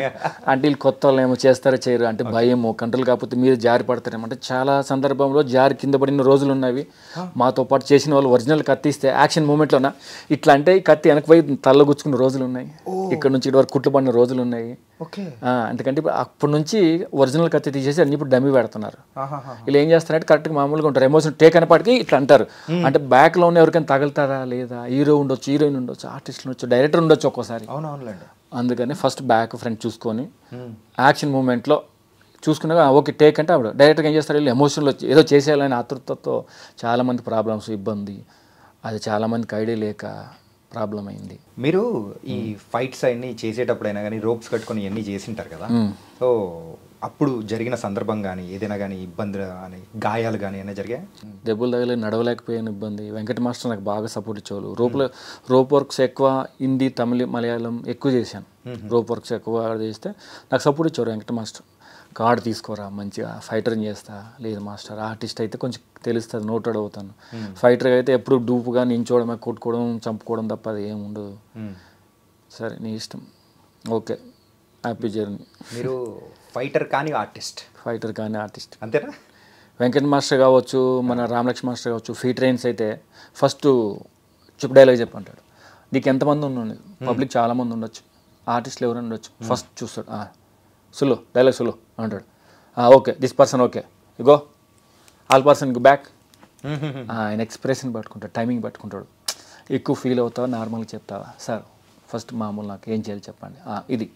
అంటే వీళ్ళు కొత్త వాళ్ళు ఏమో చేస్తారో చేయరు అంటే భయమో, కంట్రోల్ కాకపోతే మీరు జారి పడతారేమో. అంటే చాలా సందర్భంలో జారి కింద పడిన రోజులు ఉన్నవి. మాతో పాటు చేసిన వాళ్ళు ఒరిజినల్ కత్తి ఇస్తే యాక్షన్ మూమెంట్లోనా ఇట్లా అంటే కత్తి వెనక్కి పోయి తల్ల గుచ్చుకున్న రోజులు ఉన్నాయి, ఇక్కడ నుంచి ఇటు వరకు కుట్లు పడిన రోజులు ఉన్నాయి. ఎందుకంటే అప్పటి నుంచి ఒరిజినల్ కత్తి తీసేసి అన్ని ఇప్పుడు డమ్మీ పెడుతున్నారు. వీళ్ళు ఏం చేస్తారంటే కరెక్ట్గా మామూలుగా ఉంటారు, ఎమోషన్ టేక్ అనేపాటికి ఇట్లా అంటారు. అంటే బ్యాక్లో ఉన్న ఎవరికైనా తగులుతారా లేదా, హీరో ఉండొచ్చు, హీరోయిన్ ఉండొచ్చు, ఆర్టిస్టులు ఉండొచ్చు, డైరెక్టర్ ఉండొచ్చు ఒక్కోసారి. అందుకని ఫస్ట్ బ్యాక్ ఫ్రంట్ చూసుకొని యాక్షన్ మూమెంట్లో చూసుకున్నాక ఓకే టేక్ అంటే అప్పుడు డైరెక్ట్గా ఏం చేస్తారు, వీళ్ళు ఎమోషన్లో ఏదో చేసేయాలని ఆతృతతో చాలామంది ప్రాబ్లమ్స్, ఇబ్బంది, అది చాలామందికి ఐడియా లేక ప్రాబ్లం అయింది. మీరు ఈ ఫైట్స్ అన్నీ చేసేటప్పుడైనా కానీ రోప్స్ కట్టుకొని ఇవన్నీ చేసింటారు కదా, సో అప్పుడు జరిగిన సందర్భం కానీ ఏదైనా కానీ ఇబ్బందులు కానీ గాయాలు కానీ ఏమైనా జరిగాయి? దెబ్బలు తగిలి నడవలేకపోయిన ఇబ్బంది. వెంకట మాస్టర్ నాకు బాగా సపోర్ట్ ఇచ్చేవాళ్ళు. రోప్ వర్క్స్ ఎక్కువ హిందీ, తమిళ, మలయాళం ఎక్కువ చేశాను. రోప్ వర్క్స్ ఎక్కువ చేస్తే నాకు సపోర్ట్ ఇచ్చేవారు వెంకట మాస్టర్. కార్డు తీసుకోరా మంచిగా ఫైటర్ని చేస్తా, లేదు మాస్టర్ ఆర్టిస్ట్ అయితే కొంచెం తెలుస్తుంది, నోటెడ్ అవుతాను. ఫైటర్గా అయితే ఎప్పుడు డూపుగా నించోవడమే, కొట్టుకోవడం, చంపుకోవడం తప్ప అది ఏమి ఉండదు. సరే నీ ఇష్టం, ఓకే హ్యాపీ జర్నీ. మీరు ఫైటర్ కానీ ఆర్టిస్ట్, ఫైటర్ కానీ ఆర్టిస్ట్ అంతేనా? వెంకట మాస్టర్ కావచ్చు, మన రామలక్ష్మి మాస్టర్ కావచ్చు, ఫీ ట్రైన్స్ అయితే ఫస్ట్ డైలాగ్ చెప్పంటాడు, నీకు ఎంతమంది ఉన్నాడు, పబ్లిక్ చాలామంది ఉండొచ్చు, ఆర్టిస్టులు ఎవరైనా ఉండొచ్చు, ఫస్ట్ చూస్తాడు సులో డైలాగ్ సులో అంటాడు. Okay this person okay ego all person back. ఆయన ఎక్స్ప్రెషన్ పట్టుకుంటాడు, టైమింగ్ పట్టుకుంటాడు. ఎక్కువ ఫీల్ అవుతావా, నార్మల్గా చెప్తావా, సార్ ఫస్ట్ మామూలు నాకు ఏం చేయాలి చెప్పండి, ఇది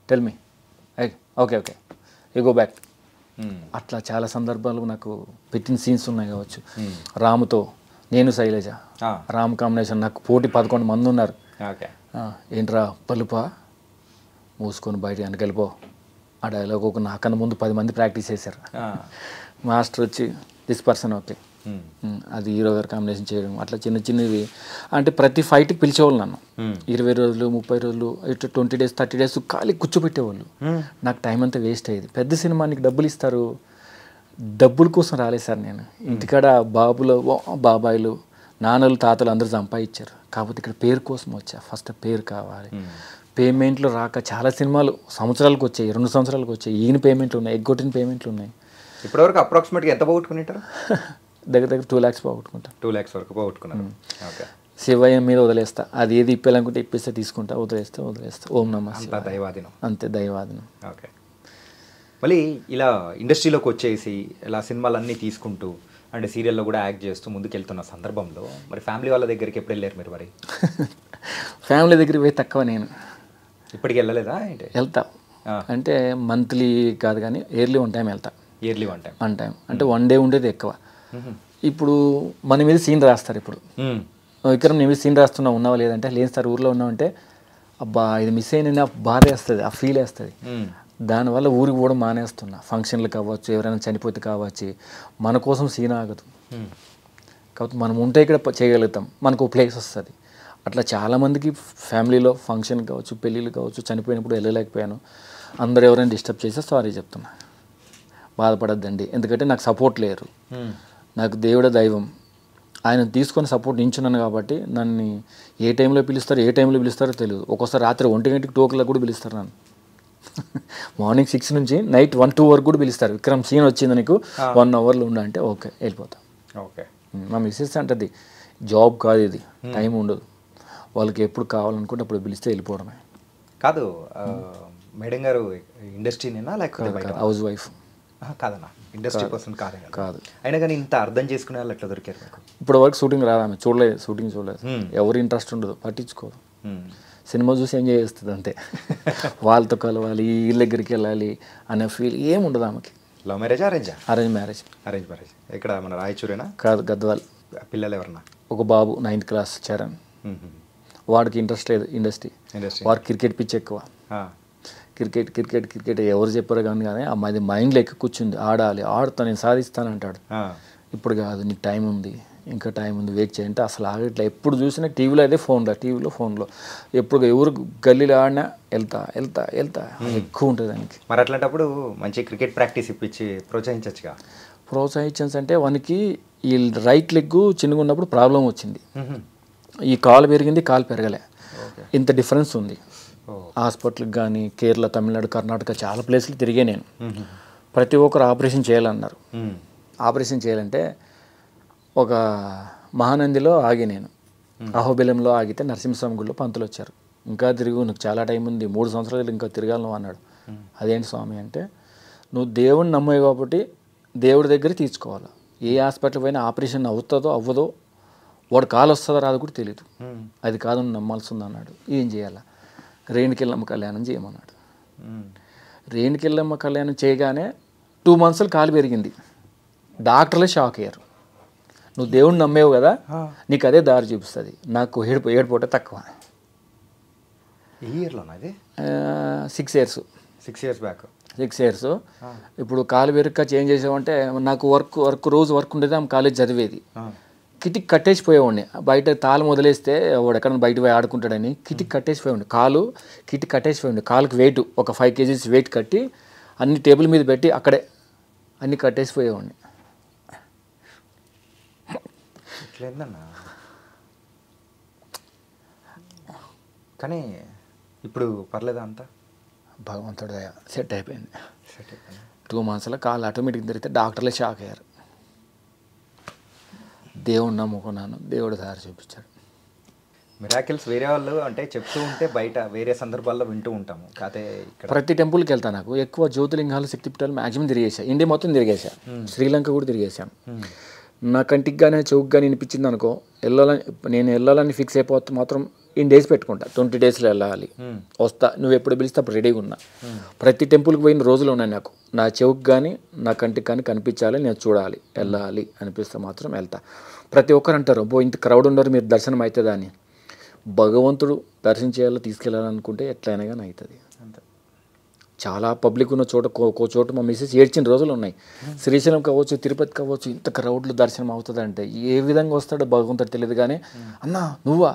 tell me, okay okay you go back. అట్లా చాలా సందర్భాలు నాకు పెట్టిన సీన్స్ ఉన్నాయి కావచ్చు. రాముతో నేను శైలజ, రామ్ కాంబినేషన్, నాకు పోటీ 11 మంది ఉన్నారు. ఏంట్రా పలుపా మూసుకొని బయట వెనకెళ్ళిపో, ఆ డైలాగ్ ఒక నాకన్నా ముందు 10 మంది ప్రాక్టీస్ చేశారు. మాస్టర్ వచ్చి దిస్ పర్సన్ ఓకే, అది హీరో గారు కాంబినేషన్ చేయడం. అట్లా చిన్న చిన్నవి అంటే ప్రతి ఫైట్కి పిలిచేవాళ్ళు నన్ను. 20 రోజులు 30 రోజులు ఇట్లా 20 days 30 days ఖాళీ కూర్చోబెట్టేవాళ్ళు. నాకు టైం అంతా వేస్ట్ అయ్యేది. పెద్ద సినిమానికి డబ్బులు ఇస్తారు, డబ్బుల కోసం రాలేదు సార్ నేను. ఇంటికాడ బాబాయిలు నాన్నలు తాతలు అందరూ సంపాదించారు, కాకపోతే ఇక్కడ పేరు కోసం వచ్చా. ఫస్ట్ పేరు కావాలి. పేమెంట్లు రాక చాలా సినిమాలు సంవత్సరాలకు వచ్చాయి, 2 సంవత్సరాలకు వచ్చాయి. ఈయన పేమెంట్లు ఉన్నాయి, ఎగ్గొట్టిన పేమెంట్లు ఉన్నాయి. ఇప్పటివరకు అప్రాక్సిమేట్గా ఎంత పోగొట్టుకుంటారు? దగ్గర 2 lakhs పోగొట్టుకుంటాను. 2 lakhs వరకు పోగొట్టుకున్నాను. ఓకే, శివయ్య మీద వదిలేస్తా, అది ఏది ఇప్పేయాలనుకుంటే ఇప్పిస్తే తీసుకుంటా, వదిలేస్తే ఓం నమః శివాయ. దైవాధీనం, అంతే దైవాధీనం. ఓకే, మళ్ళీ ఇలా ఇండస్ట్రీలోకి వచ్చేసి ఇలా సినిమాలన్నీ తీసుకుంటూ అంటే సీరియల్లో కూడా యాక్ట్ చేస్తూ ముందుకెళ్తున్న సందర్భంలో మరి ఫ్యామిలీ వాళ్ళ దగ్గరికి ఎప్పుడు వెళ్ళారు మీరు? మరి ఫ్యామిలీ దగ్గరికి పోయి తక్కువ, నేను ఇప్పటికి వెళ్ళలేదా? ఏంటి వెళ్తా అంటే మంత్లీ కాదు కానీ ఇయర్లీ 1 time వెళ్తా. ఇయర్లీ 1 time అంటే 1 day ఉండేది ఎక్కువ. ఇప్పుడు మన మీద సీన్ రాస్తారు. ఇప్పుడు విక్రమ్ నీ మీద సీన్ రాస్తున్నా ఉన్నావా లేదంటే లేదు సార్ ఊర్లో ఉన్నావంటే అబ్బా ఇది మిస్ అయిన బాధ వేస్తుంది, ఆ ఫీల్ వేస్తుంది. దానివల్ల ఊరికి కూడా మానేస్తున్నా. ఫంక్షన్లు కావచ్చు, ఎవరైనా చనిపోతే కావచ్చు, మన కోసం సీన్ ఆగదు. కాబట్టి మనం ఉంటే ఇక్కడ చేయగలుగుతాం, మనకు ప్లేస్ వస్తుంది. అట్లా చాలామందికి ఫ్యామిలీలో ఫంక్షన్ కావచ్చు, పెళ్ళిళ్ళు కావచ్చు, చనిపోయినప్పుడు వెళ్ళలేకపోయాను. అందరు ఎవరైనా డిస్టర్బ్ చేస్తే సారీ చెప్తున్నా, బాధపడద్దండి. ఎందుకంటే నాకు సపోర్ట్ లేరు, నాకు దేవుడే దైవం, ఆయన తీసుకొని సపోర్ట్ నించున్నాను. కాబట్టి నన్ను ఏ టైంలో పిలుస్తారో తెలియదు. ఒక్కోసారి రాత్రి 1 గంటకి 2 గంటలకు కూడా పిలుస్తారు నన్ను. మార్నింగ్ 6 నుంచి నైట్ 1-2 వరకు కూడా పిలుస్తారు. విక్రమ్ సీన్ వచ్చింది నీకు 1 అవర్లో ఉండ అంటే ఓకే వెళ్ళిపోతాం. ఓకే. మా మిస్సెస్ అంటది జాబ్ కాదు ఇది, టైం ఉండదు, వాళ్ళకి ఎప్పుడు కావాలనుకుంటే అప్పుడు పిలిస్తే వెళ్ళిపోవడమే. కాదు మేడం గారు ఇండస్ట్రీనేనా లేకపోతే హౌస్ వైఫ్ కాదన్నా, ఇండస్ట్రీ పర్సన్ కాదు. అయినా కానీ ఇంత అర్థం చేసుకునే వాళ్ళు ఎట్లా దొరికారు మీకు? ఇప్పుడు వరకు షూటింగ్ రాదు, ఆమె చూడలేదు, షూటింగ్ చూడలేదు, ఎవరు ఇంట్రెస్ట్ ఉండదు, పట్టించుకోరు. సినిమా చూసి ఎంజాయ్ చేస్తుంది అంతే. వాళ్ళతో కలవాలి, వీళ్ళ దగ్గరికి వెళ్ళాలి అనే ఫీల్ ఏముండదు ఆమెకి. లవ్ మ్యారేజా అరేంజా? Arrange marriage. Arrange marriage. ఇక్కడ మన రాయచూరేనా? కాదు, గద్వాల్. పిల్లలు ఎవరన్నా? ఒక బాబు 9th క్లాస్ చరణ్. వాడికి ఇంట్రెస్ట్ లేదు ఇండస్ట్రీ, వాడికి క్రికెట్ పిచ్ ఎక్కువ. క్రికెట్ క్రికెట్ క్రికెట్ ఎవరు చెప్పారో కానీ అమ్మాయి మైండ్లో ఎక్కి కూర్చుంది, ఆడాలి, ఆడుతా, నేను సాధిస్తాను అంటాడు. ఇప్పుడు కాదు, నీకు టైం ఉంది, ఇంకా టైం ఉంది, వెయిట్ చేయంటే అసలు ఆగట్లే. ఎప్పుడు చూసినా టీవీలో అయితే ఫోన్లో ఎప్పుడు ఎవరు గల్లీలో ఆడినా వెళ్తా ఎక్కువ ఉంటుంది దానికి. మరి అట్లాంటప్పుడు మంచి క్రికెట్ ప్రాక్టీస్ ఇప్పించి ప్రోత్సహించచ్చుగా. ప్రోత్సహించన్స్ అంటే వానికి ఈ రైట్ లెగ్ చిన్నగా ఉన్నప్పుడు ప్రాబ్లం వచ్చింది, ఈ కాలు పెరిగింది, కాలు పెరగలే, ఇంత డిఫరెన్స్ ఉంది. హాస్పిటల్కి కానీ కేరళ, తమిళనాడు, కర్ణాటక చాలా ప్లేస్లు తిరిగే నేను. ప్రతి ఒక్కరు ఆపరేషన్ చేయాలన్నారు. ఆపరేషన్ చేయాలంటే ఒక మహానందిలో ఆగి నేను, అహోబిలంలో ఆగితే నరసింహస్వామి గుడిలో పంతులు వచ్చారు. ఇంకా తిరుగు, నీకు చాలా టైం ఉంది, 3 సంవత్సరాలు ఇంకా తిరగాలను అన్నాడు. అదేంటి స్వామి అంటే, నువ్వు దేవుడిని నమ్మావు కాబట్టి దేవుడి దగ్గర తీర్చుకోవాలి. ఏ హాస్పిటల్ పోయినా ఆపరేషన్ అవుతుందో అవ్వదో, వాడు కాలు వస్తుందో రాదో కూడా తెలియదు, అది కాదు నువ్వు నమ్మాల్సి ఉంది అన్నాడు. ఏం చేయాలా? రేణుకెళ్ళమ్మ కళ్యాణం చేయమన్నాడు. రేణుకెళ్ళమ్మ కళ్యాణం చేయగానే 2 months కాలు పెరిగింది. డాక్టర్లే షాక్ అయ్యారు. నువ్వు దేవుడిని నమ్మేవు కదా, నీకు అదే దారి చూపిస్తుంది. నాకు ఏడుపోటే తక్కువ. ఈ ఇయర్లోనా? అది 6 years. 6 years back. 6 years. ఇప్పుడు కాలు పెరుక్క చేంజ్ చేసామంటే, నాకు రోజు వర్క్ ఉండేది, ఆమె కాలేజ్ చదివేది. కిటిక్ కట్టేసిపోయేవాడిని, బయట తాళం వదిలేస్తే వాడు ఎక్కడ బయట పోయి ఆడుకుంటాడని కిటిక్ కట్టేసిపోయాడు. కిటిక్ కట్టేసిపోయాడు. కాలుకి వెయిట్ ఒక 5 kgs వెయిట్ కట్టి అన్ని టేబుల్ మీద పెట్టి అక్కడే అన్ని కట్టేసిపోయేవాడిని. ఇట్లేదన్నా. కానీ ఇప్పుడు పర్లేదా అంతా? భగవంతుడు సెట్ అయిపోయింది. 2 months కాలు ఆటోమేటిక్ తిరిగితే డాక్టర్లే షాక్ అయ్యారు. దేవుడు నమ్ముకున్నాను, దేవుడు దారి చూపించాడు. మిరాకిల్స్ వేరే వాళ్ళు అంటే చెప్తూ ఉంటే బయట వేరే సందర్భాల్లో వింటూ ఉంటాము. కాదే ఇక్కడ ప్రతి టెంపుల్కి వెళ్తాను. నాకు ఎక్కువ జ్యోతిలింగాలు, శక్తిపీఠాలు మ్యాక్సిమం తిరిగేసా. ఇండియా మొత్తం తిరిగేసా, శ్రీలంక కూడా తిరిగేసాను. నా కంటికి కానీ చెవుకి కానీ వినిపించింది అనుకో, నేను వెళ్ళాలని ఫిక్స్ అయిపోతే మాత్రం ఇన్ డేస్ పెట్టుకుంటా, 20 daysలో వెళ్ళాలి, వస్తా, నువ్వు ఎప్పుడు పిలిస్తే అప్పుడు రెడీగా ఉన్నా. ప్రతి టెంపుల్కి పోయిన రోజులు ఉన్నాయి నాకు. నా చెవుకి కానీ నా కంటికి కానీ కనిపించాలి, నేను చూడాలి, వెళ్ళాలి అనిపిస్తే మాత్రం వెళ్తా. ప్రతి ఒక్కరు అంటారు, ఇంత క్రౌడ్ ఉండరు, మీరు దర్శనం అవుతుందా అని. భగవంతుడు దర్శనం చేయాలో తీసుకెళ్ళాలనుకుంటే ఎట్లయినా కానీ అవుతుంది. చాలా పబ్లిక్ ఉన్న చోట చోట మా మిస్సెస్ ఏడ్చిన రోజులు ఉన్నాయి. శ్రీశైలం కావచ్చు, తిరుపతి కావచ్చు, ఇంత క్రౌడ్లో దర్శనం అవుతుంది అంటే ఏ విధంగా వస్తాడో భగవంతుడు తెలియదు. కానీ అన్నా నువ్వా?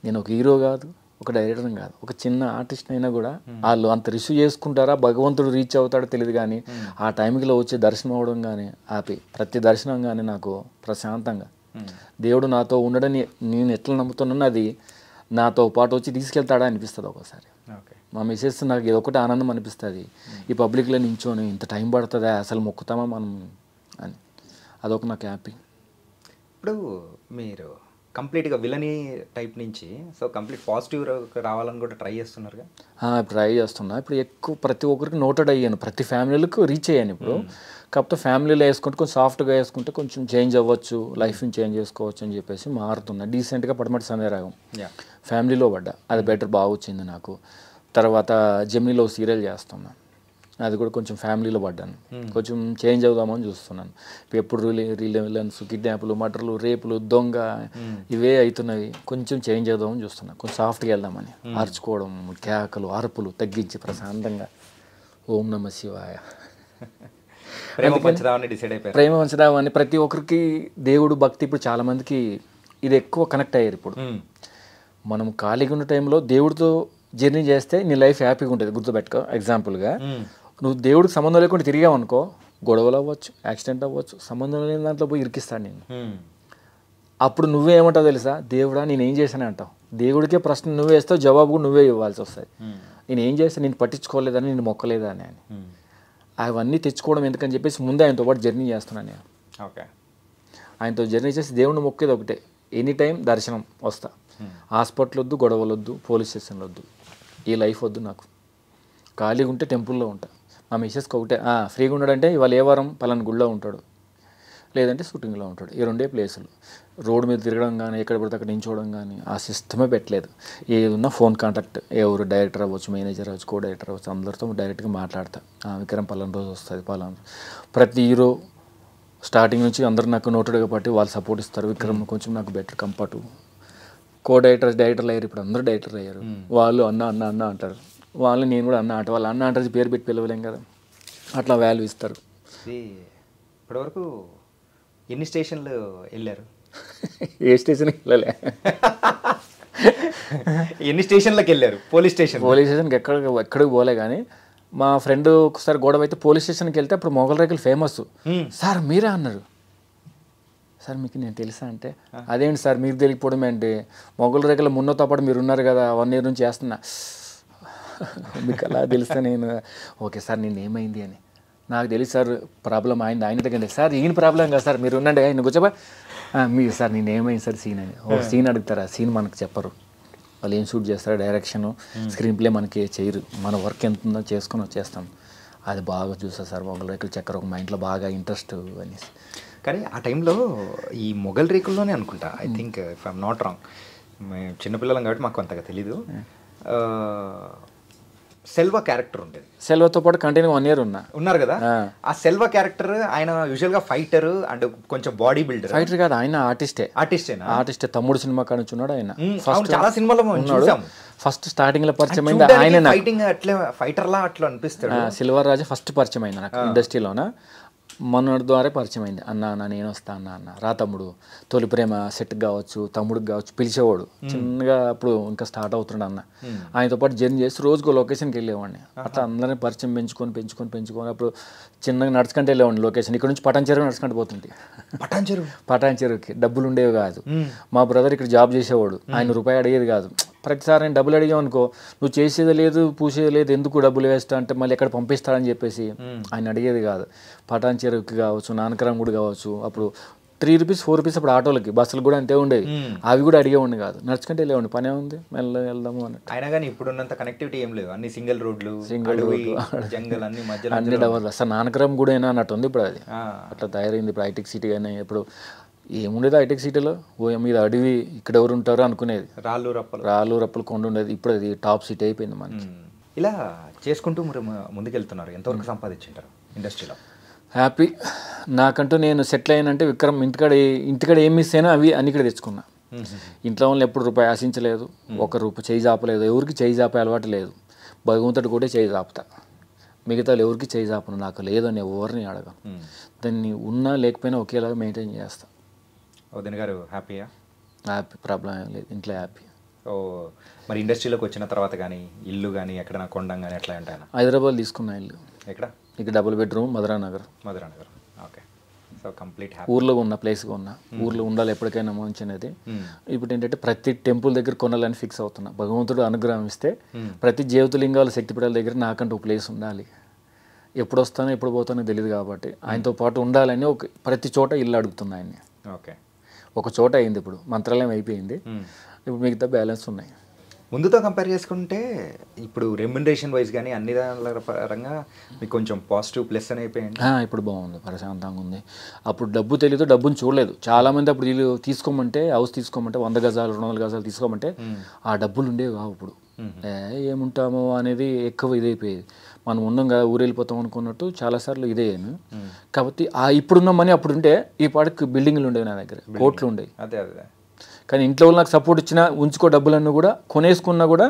నేను ఒక హీరో కాదు, ఒక డైరెక్టర్ కాదు, ఒక చిన్న ఆర్టిస్ట్ అయినా కూడా వాళ్ళు అంత రిసీవ్ చేసుకుంటారా, భగవంతుడు రీచ్ అవుతాడో తెలియదు. కానీ ఆ టైంలో వచ్చి దర్శనం అవ్వడం కానీ హ్యాపీ, ప్రతి దర్శనం కానీ నాకు ప్రశాంతంగా దేవుడు నాతో ఉండడని నేను ఎట్లా నమ్ముతున్నానో అది నాతో పాటు వచ్చి తీసుకెళ్తాడా అనిపిస్తుంది ఒక్కోసారి. మా మిస్సెస్ నాకు ఇది ఒకటి ఆనందం అనిపిస్తుంది, ఈ పబ్లిక్లో నించోని ఇంత టైం పడుతుందా, అసలు మొక్కుతామా మనం అని, అదొక నాకు హ్యాపీ. ఇప్పుడు మీరు కంప్లీట్గా విలనీ టైప్ నుంచి కంప్లీట్ పాజిటివ్ రావాలని కూడా ట్రై చేస్తున్నారుగా? ట్రై చేస్తున్నా. ఇప్పుడు ఎక్కువ ప్రతి ఒక్కరికి నోటెడ్ అయ్యాను, ప్రతి ఫ్యామిలీలకు రీచ్ అయ్యాను. ఇప్పుడు కాకపోతే ఫ్యామిలీలో వేసుకుంటే కొంచెం సాఫ్ట్గా వేసుకుంటే కొంచెం చేంజ్ అవ్వచ్చు, లైఫ్ని చేంజ్ చేసుకోవచ్చు అని చెప్పేసి మారుతున్నా. డీసెంట్గా పడమటి సందేరాగం ఫ్యామిలీలో పడ్డా, అది బెటర్, బాగా వచ్చింది నాకు. తర్వాత జెమినీలో సీరియల్ చేస్తున్నా, అది కూడా కొంచెం ఫ్యామిలీలో పడ్డాను, కొంచెం చేంజ్ అవుదామని చూస్తున్నాను. ఎప్పుడు విలన్స్, కిడ్నాప్లు, మర్డర్లు, రేపులు, దొంగ ఇవే అవుతున్నవి, కొంచెం చేంజ్ అవుదామని చూస్తున్నాను, కొంచెం సాఫ్ట్గా వెళ్దామని. అరుచుకోవడం, కేకలు, అరుపులు తగ్గించి ప్రశాంతంగా ఓం నమ శివాయ ప్రేమ పంచదామని డిసైడ్ అయిపోయారు. ప్రేమ పంచదామని ప్రతి ఒక్కరికి దేవుడు భక్తి ఇప్పుడు చాలామందికి ఇది ఎక్కువ కనెక్ట్ అయ్యారు. ఇప్పుడు మనం ఖాళీగా ఉన్న టైంలో దేవుడితో జర్నీ చేస్తే నీ లైఫ్ హ్యాపీగా ఉంటుంది. గుర్తుపెట్టుకో, ఎగ్జాంపుల్గా నువ్వు దేవుడికి సంబంధం లేకుండా తిరిగావు అనుకో, గొడవలు అవ్వచ్చు, యాక్సిడెంట్ అవ్వచ్చు, సంబంధం లేని దాంట్లో పోయి ఇరికిస్తాను నేను. అప్పుడు నువ్వేమంటావు తెలుసా, దేవుడా నేను ఏం చేశాను అంటావు. దేవుడికే ప్రశ్న నువ్వే వేస్తావు, జవాబు కూడా నువ్వే ఇవ్వాల్సి వస్తుంది. నేను ఏం చేస్తాను, నేను పట్టించుకోలేదని, నేను మొక్కలేదా అని. అవన్నీ తెచ్చుకోవడం ఎందుకని చెప్పేసి ముందే ఆయనతో పాటు జర్నీ చేస్తున్నాను నేను. ఓకే, ఆయనతో జర్నీ చేసి దేవుడిని మొక్కేది ఒకటే, ఎనీ టైం దర్శనం వస్తా. హాస్పిటల్ వద్దు, గొడవలు వద్దు, పోలీస్ స్టేషన్లు వద్దు, ఈ లైఫ్ వద్దు నాకు. ఖాళీగా ఉంటే టెంపుల్లో ఉంటా. మా మిస్సెస్కి ఒకటే, ఫ్రీగా ఉన్నాడంటే ఇవాళ ఏ వారం పలానా గుళ్ళో ఉంటాడు, లేదంటే షూటింగ్లో ఉంటాడు. ఈ రెండే ప్లేసులు. రోడ్డు మీద తిరగడం కానీ, ఎక్కడ పడితే అక్కడ నించోవడం కానీ ఆ సిస్టమే పెట్టలేదు. ఏదున్నా ఫోన్ కాంటాక్ట్, ఎవరు డైరెక్టర్ అవ్వచ్చు, మేనేజర్ అవ్వచ్చు, కో డైరెక్టర్ అవ్వచ్చు, అందరితో డైరెక్ట్గా మాట్లాడతా. విక్రమ్ పలానా రోజు వస్తుంది, పలానా ప్రతి హీరో స్టార్టింగ్ నుంచి అందరూ నాకు నోటెడ్గా పట్టి వాళ్ళు సపోర్ట్ ఇస్తారు. విక్రమ్ కొంచెం నాకు బెటర్ కంఫర్ట్. కో డైరెక్టర్లు అయ్యారు, ఇప్పుడు అందరూ డైరెక్టర్ అయ్యారు. వాళ్ళు అన్న అన్న అన్న అంటారు, వాళ్ళు నేను కూడా అన్న అంట. వాళ్ళు అన్న అంటారు, పేరు పెట్టి పిలవలేం కదా, అట్లా వాల్యూ ఇస్తారు. ఇప్పటివరకు ఎన్ని స్టేషన్లు వెళ్ళారు? ఏ స్టేషన్కి వెళ్ళలే. ఎన్ని స్టేషన్లకు వెళ్ళారు? పోలీస్ స్టేషన్కి ఎక్కడికి పోలే. కానీ మా ఫ్రెండ్ ఒకసారి గొడవ అయితే పోలీస్ స్టేషన్కి వెళ్తే అప్పుడు మొగల్ రేకులు ఫేమస్. సార్ మీరే అన్నారు. సార్ మీకు నేను తెలుసా అంటే, అదేంటి సార్ మీరు తెలియకపోవడం ఏంటి, మొగల్ రేకుల మున్నతో పాటు మీరు ఉన్నారు కదా, 1 year నుంచి చేస్తున్నా, మీకు అలా తెలుసా? నేను ఓకే సార్ నేను ఏమైంది అని నాకు తెలుసు సార్, ప్రాబ్లం అయింది ఆయన దగ్గర. సార్ ఈయన ప్రాబ్లం కదా సార్, మీరు ఉండండి ఆయన కూర్చోబా. మీరు సార్ నేను ఏమైంది సార్ సీన్ అని. ఒక సీన్ అడుగుతారు, ఆ సీన్ మనకు చెప్పరు. వాళ్ళు ఏం షూట్ చేస్తారు, డైరెక్షన్ స్క్రీన్ ప్లే మనకి చేయరు. మన వర్క్ ఎంత ఉందో చేసుకొని వచ్చేస్తాం. అది బాగా చూస్తారు సార్, మొగల్ రేకుల చక్కెర ఒక మైండ్లో బాగా ఇంట్రెస్ట్ అనేసి. కానీ ఆ టైంలో ఈ మొగల్ రేకుల్లోనే అనుకుంటా, I think if I'm not wrong, మేము చిన్నపిల్లలం కాబట్టి మాకు అంతగా తెలీదు, సెల్వా క్యారెక్టర్ ఉండేది. సెల్వాతో పాటు కంటిన్యూ 1 year ఉన్నారు కదా. ఆ సెల్వా క్యారెక్టర్ ఆయన యూజువల్గా ఫైటర్ అండ్ కొంచెం బాడీ బిల్డర్. ఫైటర్ కాదు, ఆయన ఆర్టిస్టే. తమ్ముడు సినిమా కానుంచి ఉన్నాడు ఆయన. చాలా సినిమాలో ఉన్నాడు. ఫస్ట్ స్టార్టింగ్ లో పరిచయం అయింది ఆయన. ఫైటింగ్ అట్లా ఫైటర్ లా అట్లా అనిపిస్తాడు. సిల్వర్ రాజా ఫస్ట్ పరిచయం అయింది నాకు ఇండస్ట్రీలోన. మనోడి ద్వారా పరిచయం అయింది. అన్న నేను వస్తా అన్న రా తమ్ముడు, తొలి ప్రేమ సెట్ కావచ్చు, తమ్ముడికి కావచ్చు పిలిచేవాడు. చిన్నగా అప్పుడు ఇంకా స్టార్ట్ అవుతున్నాడు అన్న. ఆయనతో పాటు జర్నీ చేసి రోజుకో లొకేషన్కి వెళ్ళేవాడిని. అట్లా అందరినీ పరిచయం పెంచుకొని అప్పుడు చిన్నగా నడుచుకుంటూ వెళ్ళేవాడిని లొకేషన్. ఇక్కడ నుంచి పటాన్ చెరువు నడుచుకుంటూ పోతుంటే, పటాన్ చెరువుకి డబ్బులు ఉండేవి కాదు. మా బ్రదర్ ఇక్కడ జాబ్ చేసేవాడు, ఆయన రూపాయి అడిగేది కాదు. ప్రతిసారి నేను డబ్బులు అడిగావు అనుకో, నువ్వు చేసేది లేదు పూసేది లేదు, ఎందుకు డబ్బులు వేస్తా అంటే మళ్ళీ ఎక్కడ పంపిస్తాడని చెప్పేసి ఆయన అడిగేది కాదు. పటాన్ చెరువుకి కావచ్చు, నానకరామ్ కూడా కావచ్చు, అప్పుడు 3 rupees 4 rupees అప్పుడు ఆటోలకి, బస్సులు కూడా అంతే ఉండేవి. అవి కూడా అడిగేవాడిని కాదు, నడుచుకుంటే వెళ్ళేవాడిని. పనే ఉంది మెల్ల వెళ్దాము అన్నట్టు. అయినా కానీ ఇప్పుడున్నంత కనెక్టివిటీ ఏం లేదు, అన్ని సింగిల్ రోడ్లు, జంగల్ అన్ని మధ్యలో అన్ని డబల్. అసలు నానకరామ్ కూడా అయినా అన్నట్టు ఉంది ఇప్పుడు. అది అట్లా తయారైంది. ఇప్పుడు హైటెక్ సిటీ కానీ ఇప్పుడు ఏముండేది హైటెక్ సిటీలో, మీద అడవి, ఇక్కడ ఎవరు ఉంటారో అనుకునేది, రాళ్ళు రప్పలు కొండ ఉండేది. ఇప్పుడు అది టాప్ సిటీ అయిపోయింది మనకి. ఇలా చేసుకుంటూ మీరు ముందుకెళ్తున్నారు. ఎంతవరకు సంపాదించుంటారు ఇండస్ట్రీలో? హ్యాపీ. నాకంటూ నేను సెటిల్ అయినంటే విక్రమ్ ఇంటికాడ ఏం మిస్ అయినా అవి అన్ని ఇక్కడ తెచ్చుకున్నా. ఇంట్లో వాళ్ళు ఎప్పుడు రూపాయి ఆశించలేదు, ₹1 చేయి చాపలేదు, ఎవరికి చేయి చాపే అలవాటు లేదు. భగవంతుడు కూడా చేయి చాపుతా, మిగతా ఎవరికి చేయి చాపను. నాకు లేదని ఎవరిని అడగను. దాన్ని ఉన్నా లేకపోయినా ఒకేలాగా మెయింటైన్ చేస్తాను. వదిన గారు హ్యాపీయా? హ్యాపీ, ప్రాబ్లం ఏం లేదు, ఇంట్లో హ్యాపీ. ఓ మరి ఇండస్ట్రీలోకి వచ్చిన తర్వాత కానీ ఇల్లు కానీ ఎక్కడ కొండం కానీ ఎట్లా ఉంటాయన? హైదరాబాద్ తీసుకున్నా ఇల్లు. ఎక్కడ? ఇక 2 bedroom Madhuranagar. Okay. So complete ఊర్లో ఉన్న ప్లేస్గా ఉన్నా, ఊర్లో ఉండాలి ఎప్పటికైనా మంచి అనేది. ఇప్పుడు ఏంటంటే ప్రతి టెంపుల్ దగ్గర కొనాలని ఫిక్స్ అవుతున్నా. భగవంతుడు అనుగ్రహం ఇస్తే ప్రతి జ్యోతిలింగాల శక్తిపీఠాల దగ్గర నాకంటూ ఒక ప్లేస్ ఉండాలి. ఎప్పుడు వస్తానో ఎప్పుడు పోతానో తెలియదు కాబట్టి ఆయనతో పాటు ఉండాలని ప్రతి చోట ఇల్లు అడుగుతున్నా ఆయన్ని. ఓకే. ఒక చోట అయింది, ఇప్పుడు మంత్రాలయం అయిపోయింది, ఇప్పుడు మిగతా బ్యాలెన్స్ ఉన్నాయి. ముందుతో కంపేర్ చేసుకుంటే ఇప్పుడు రెమ్యునరేషన్ వైజ్ కానీ అన్ని దానిల పరంగా మీకు కొంచెం పాజిటివ్ ప్లస్ అని అయిపోయింది. ఇప్పుడు బాగుంది, ప్రశాంతంగా ఉంది. అప్పుడు డబ్బు తెలీదు, డబ్బుని చూడలేదు. చాలామంది అప్పుడు వీళ్ళు తీసుకోమంటే, హౌస్ తీసుకోమంటే 100 గజాలు 200 గజాలు తీసుకోమంటే ఆ డబ్బులు ఉండేవి కావు. ఇప్పుడు ఏముంటామో అనేది ఎక్కువ ఇదైపోయేది. మనం ఉన్నాం కదా ఊరు వెళ్ళిపోతాం అనుకున్నట్టు చాలాసార్లు ఇదేను. కాబట్టి ఇప్పుడున్న మనీ అప్పుడు ఉంటే ఈ పాటికి బిల్డింగ్లు ఉండేవి, నా దగ్గర కోట్లు ఉండేవి. అదే. కానీ ఇంట్లో వాళ్ళు నాకు సపోర్ట్ ఇచ్చినా ఉంచుకో డబ్బులన్నీ కూడా కొనేసుకున్నా కూడా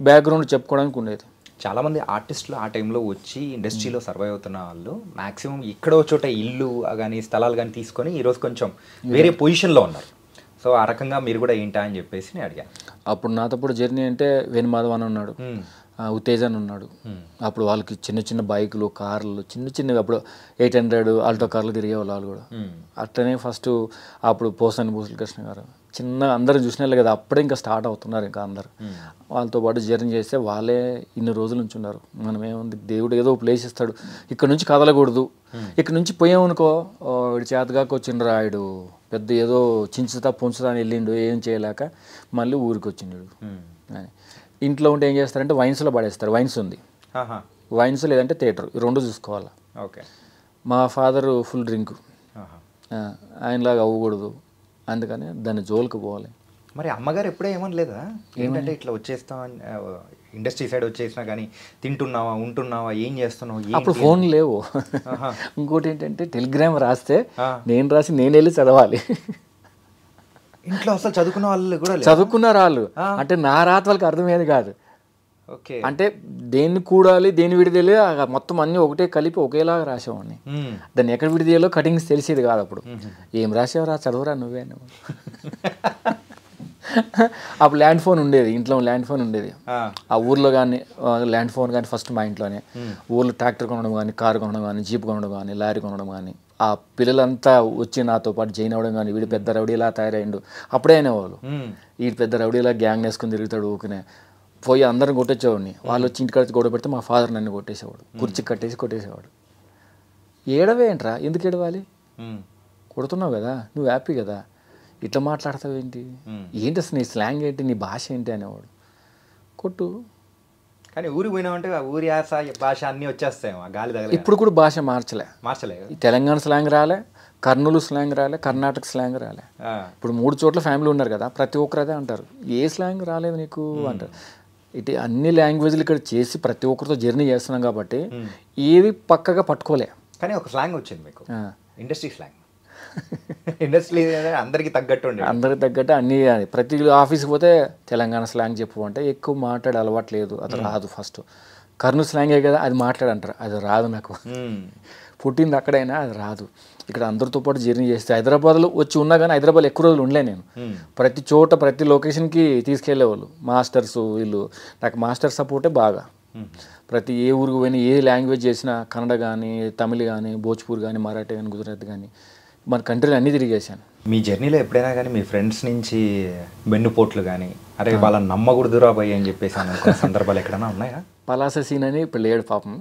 బ్యాక్గ్రౌండ్ చెప్పుకోవడానికి ఉండేది. చాలామంది ఆర్టిస్టులు ఆ టైంలో వచ్చి ఇండస్ట్రీలో సర్వైవ్ అవుతున్న వాళ్ళు మ్యాక్సిమం ఎక్కడో చోట ఇల్లు కానీ స్థలాలు కానీ తీసుకొని ఈరోజు కొంచెం వేరే పొజిషన్లో ఉన్నారు. సో ఆ రకంగా మీరు కూడా ఏంటా అని చెప్పేసి నేను అడిగాను. అప్పుడు నాతో పాటు జర్నీ అంటే వేణుమాధవ్ అని ఉన్నాడు, ఉత్తేజ్ అని ఉన్నాడు. అప్పుడు వాళ్ళకి చిన్న చిన్న బైకులు, కార్లు, చిన్నవి అప్పుడు 800 ఆల్టో కార్లు తిరిగే వాళ్ళు కూడా. అట్లనే ఫస్ట్ అప్పుడు పోసాని భూసుల కృష్ణ గారు చిన్న అందరూ చూసినా కదా, అప్పుడే ఇంకా స్టార్ట్ అవుతున్నారు. ఇంకా అందరు వాళ్ళతో పాటు జర్నీ చేస్తే వాళ్ళే ఇన్ని రోజుల నుంచి ఉన్నారు. మనం ఏముంది, దేవుడు ఏదో ప్లేస్ ఇస్తాడు, ఇక్కడ నుంచి కదలకూడదు, ఇక్కడ నుంచి పోయామనుకో వీడి చేతగాక వచ్చిండు రాయుడు పెద్ద ఏదో చించుతా పుంచుతా అని వెళ్ళిండు, ఏం చేయలేక మళ్ళీ ఊరికి వచ్చిండు అని. ఇంట్లో ఉంటే ఏం చేస్తారంటే వైన్స్లో పడేస్తారు. వైన్స్ ఉంది, వైన్స్ లేదంటే థియేటర్, ఈ రెండు చూసుకోవాలి. ఓకే. మా ఫాదరు ఫుల్ డ్రింక్, ఆయనలాగా అవ్వకూడదు, అందుకని దాన్ని జోలికి పోవాలి. మరి అమ్మగారు ఎప్పుడే ఏమనలేదా, ఏంటంటే ఇట్లా వచ్చేస్తాం ఇండస్ట్రీ సైడ్ వచ్చేసినా కానీ తింటున్నావా, ఉంటున్నావా, ఏం చేస్తున్నావు? అప్పుడు ఫోన్ లేవు. ఇంకోటి ఏంటంటే టెలిగ్రామ్ రాస్తే నేను రాసి నేను వెళ్ళి చదవాలి. ఇంట్లో అసలు చదువుకున్న వాళ్ళు కూడా చదువుకున్నారు వాళ్ళు, అంటే నా రాత వాళ్ళకి అర్థమయ్యేది కాదు. ఓకే. అంటే దేన్ని కూడాలి దేన్ని విడిదేయాలి మొత్తం అన్నీ ఒకటే కలిపి ఒకేలాగా రాసేవాడిని. దాన్ని ఎక్కడ విడిదేయాలో కటింగ్స్ తెలిసేది కాదు అప్పుడు. ఏం రాసేవరా, చదవరా నువ్వే. అప్పుడు ల్యాండ్ ఫోన్ ఉండేది, ఇంట్లో ల్యాండ్ ఫోన్ ఉండేది. ఆ ఊర్లో కానీ ల్యాండ్ ఫోన్ కానీ ఫస్ట్ మా ఇంట్లోనే. ఊర్లో ట్రాక్టర్ కొనడం కానీ, కారు కొనడం కానీ, జీప్ కొనడం కానీ, లారీ కొనడం కానీ, ఆ పిల్లలంతా వచ్చి నాతో పాటు జాయిన్ అవ్వడం కానీ, వీడు పెద్ద రౌడీలా తయారైండు అప్పుడే అనేవాళ్ళు. వీడు పెద్ద రౌడీలా గ్యాంగ్ వేసుకుని తిరుగుతాడు ఊకనే, పోయి అందరం కొట్టేసేవాడిని. వాళ్ళు వచ్చి ఇంటికి గొడవ పెడితే మా ఫాదర్ నన్ను కొట్టేసేవాడు, కుర్చీ కట్టేసి కొట్టేసేవాడు. ఏడవే ఏంట్రా, ఎందుకు ఏడవాలి, కొడుతున్నావు కదా, నువ్వు హ్యాపీ కదా, ఇట్లా మాట్లాడతావు ఏంటి, ఏంటి అసలు నీ స్లాంగ్ ఏంటి, నీ భాష ఏంటి అనేవాడు. కొట్టు. కానీ ఊరికి పోయినామంటే ఊరి యాస భాష అన్నీ వచ్చేస్తాయి, గాలి తగలే. ఇప్పుడు కూడా భాష మార్చలే. తెలంగాణ స్లాంగ్ రాలే, కర్నూలు స్లాంగ్ రాలే, కర్ణాటక స్లాంగ్ రాలే. ఇప్పుడు 3 చోట్ల ఫ్యామిలీ ఉన్నారు కదా, ప్రతి ఒక్కరు అదే అంటారు, ఏ స్లాంగ్ రాలేదు నీకు అంటారు. ఇటు అన్ని లాంగ్వేజ్లు ఇక్కడ చేసి ప్రతి ఒక్కరితో జర్నీ చేస్తున్నాం కాబట్టి ఏవి పక్కగా పట్టుకోలే. కానీ ఒక స్లాంగ్ వచ్చింది మీకు, ఇండస్ట్రీ స్లాంగ్. ఇండస్ట్రీ అందరికి తగ్గట్టు ఉండే, అందరికి తగ్గట్టు అన్ని. ప్రతి ఆఫీస్కి పోతే తెలంగాణ స్లాంగ్ చెప్పు అంటే ఎక్కువ మాట్లాడే అలవాటు లేదు, అది రాదు. ఫస్ట్ కర్నూలు స్లాంగే కదా, అది మాట్లాడంటారు, అది రాదు నాకు. పుట్టింది అక్కడైనా అది రాదు. ఇక్కడ అందరితో పాటు జర్నీ చేస్తే హైదరాబాద్లో వచ్చి ఉన్నా కానీ హైదరాబాద్లో ఎక్కువ రోజులు ఉండలే నేను. ప్రతి చోట ప్రతి లొకేషన్కి తీసుకెళ్లేవాళ్ళు మాస్టర్స్. వీళ్ళు నాకు మాస్టర్ సపోర్టే బాగా. ప్రతి ఏ ఊరికి పోయినా, ఏ లాంగ్వేజ్ చేసినా, కన్నడ కానీ, తమిళ్ కానీ, భోజ్పూర్ కానీ, మరాఠీ కానీ, గుజరాత్ కానీ, మన కంట్రీలు అన్నీ తిరిగేసాను. మీ జర్నీలో ఎప్పుడైనా కానీ మీ ఫ్రెండ్స్ నుంచి వెన్నుపోట్లు కానీ, అరే వాళ్ళని నమ్మకూడదురా భయ్ అని చెప్పేసి అనుకున్న సందర్భాలు ఎక్కడైనా ఉన్నాయా? పలాస సీన్ అని ఇప్పుడు లేడు పాపం,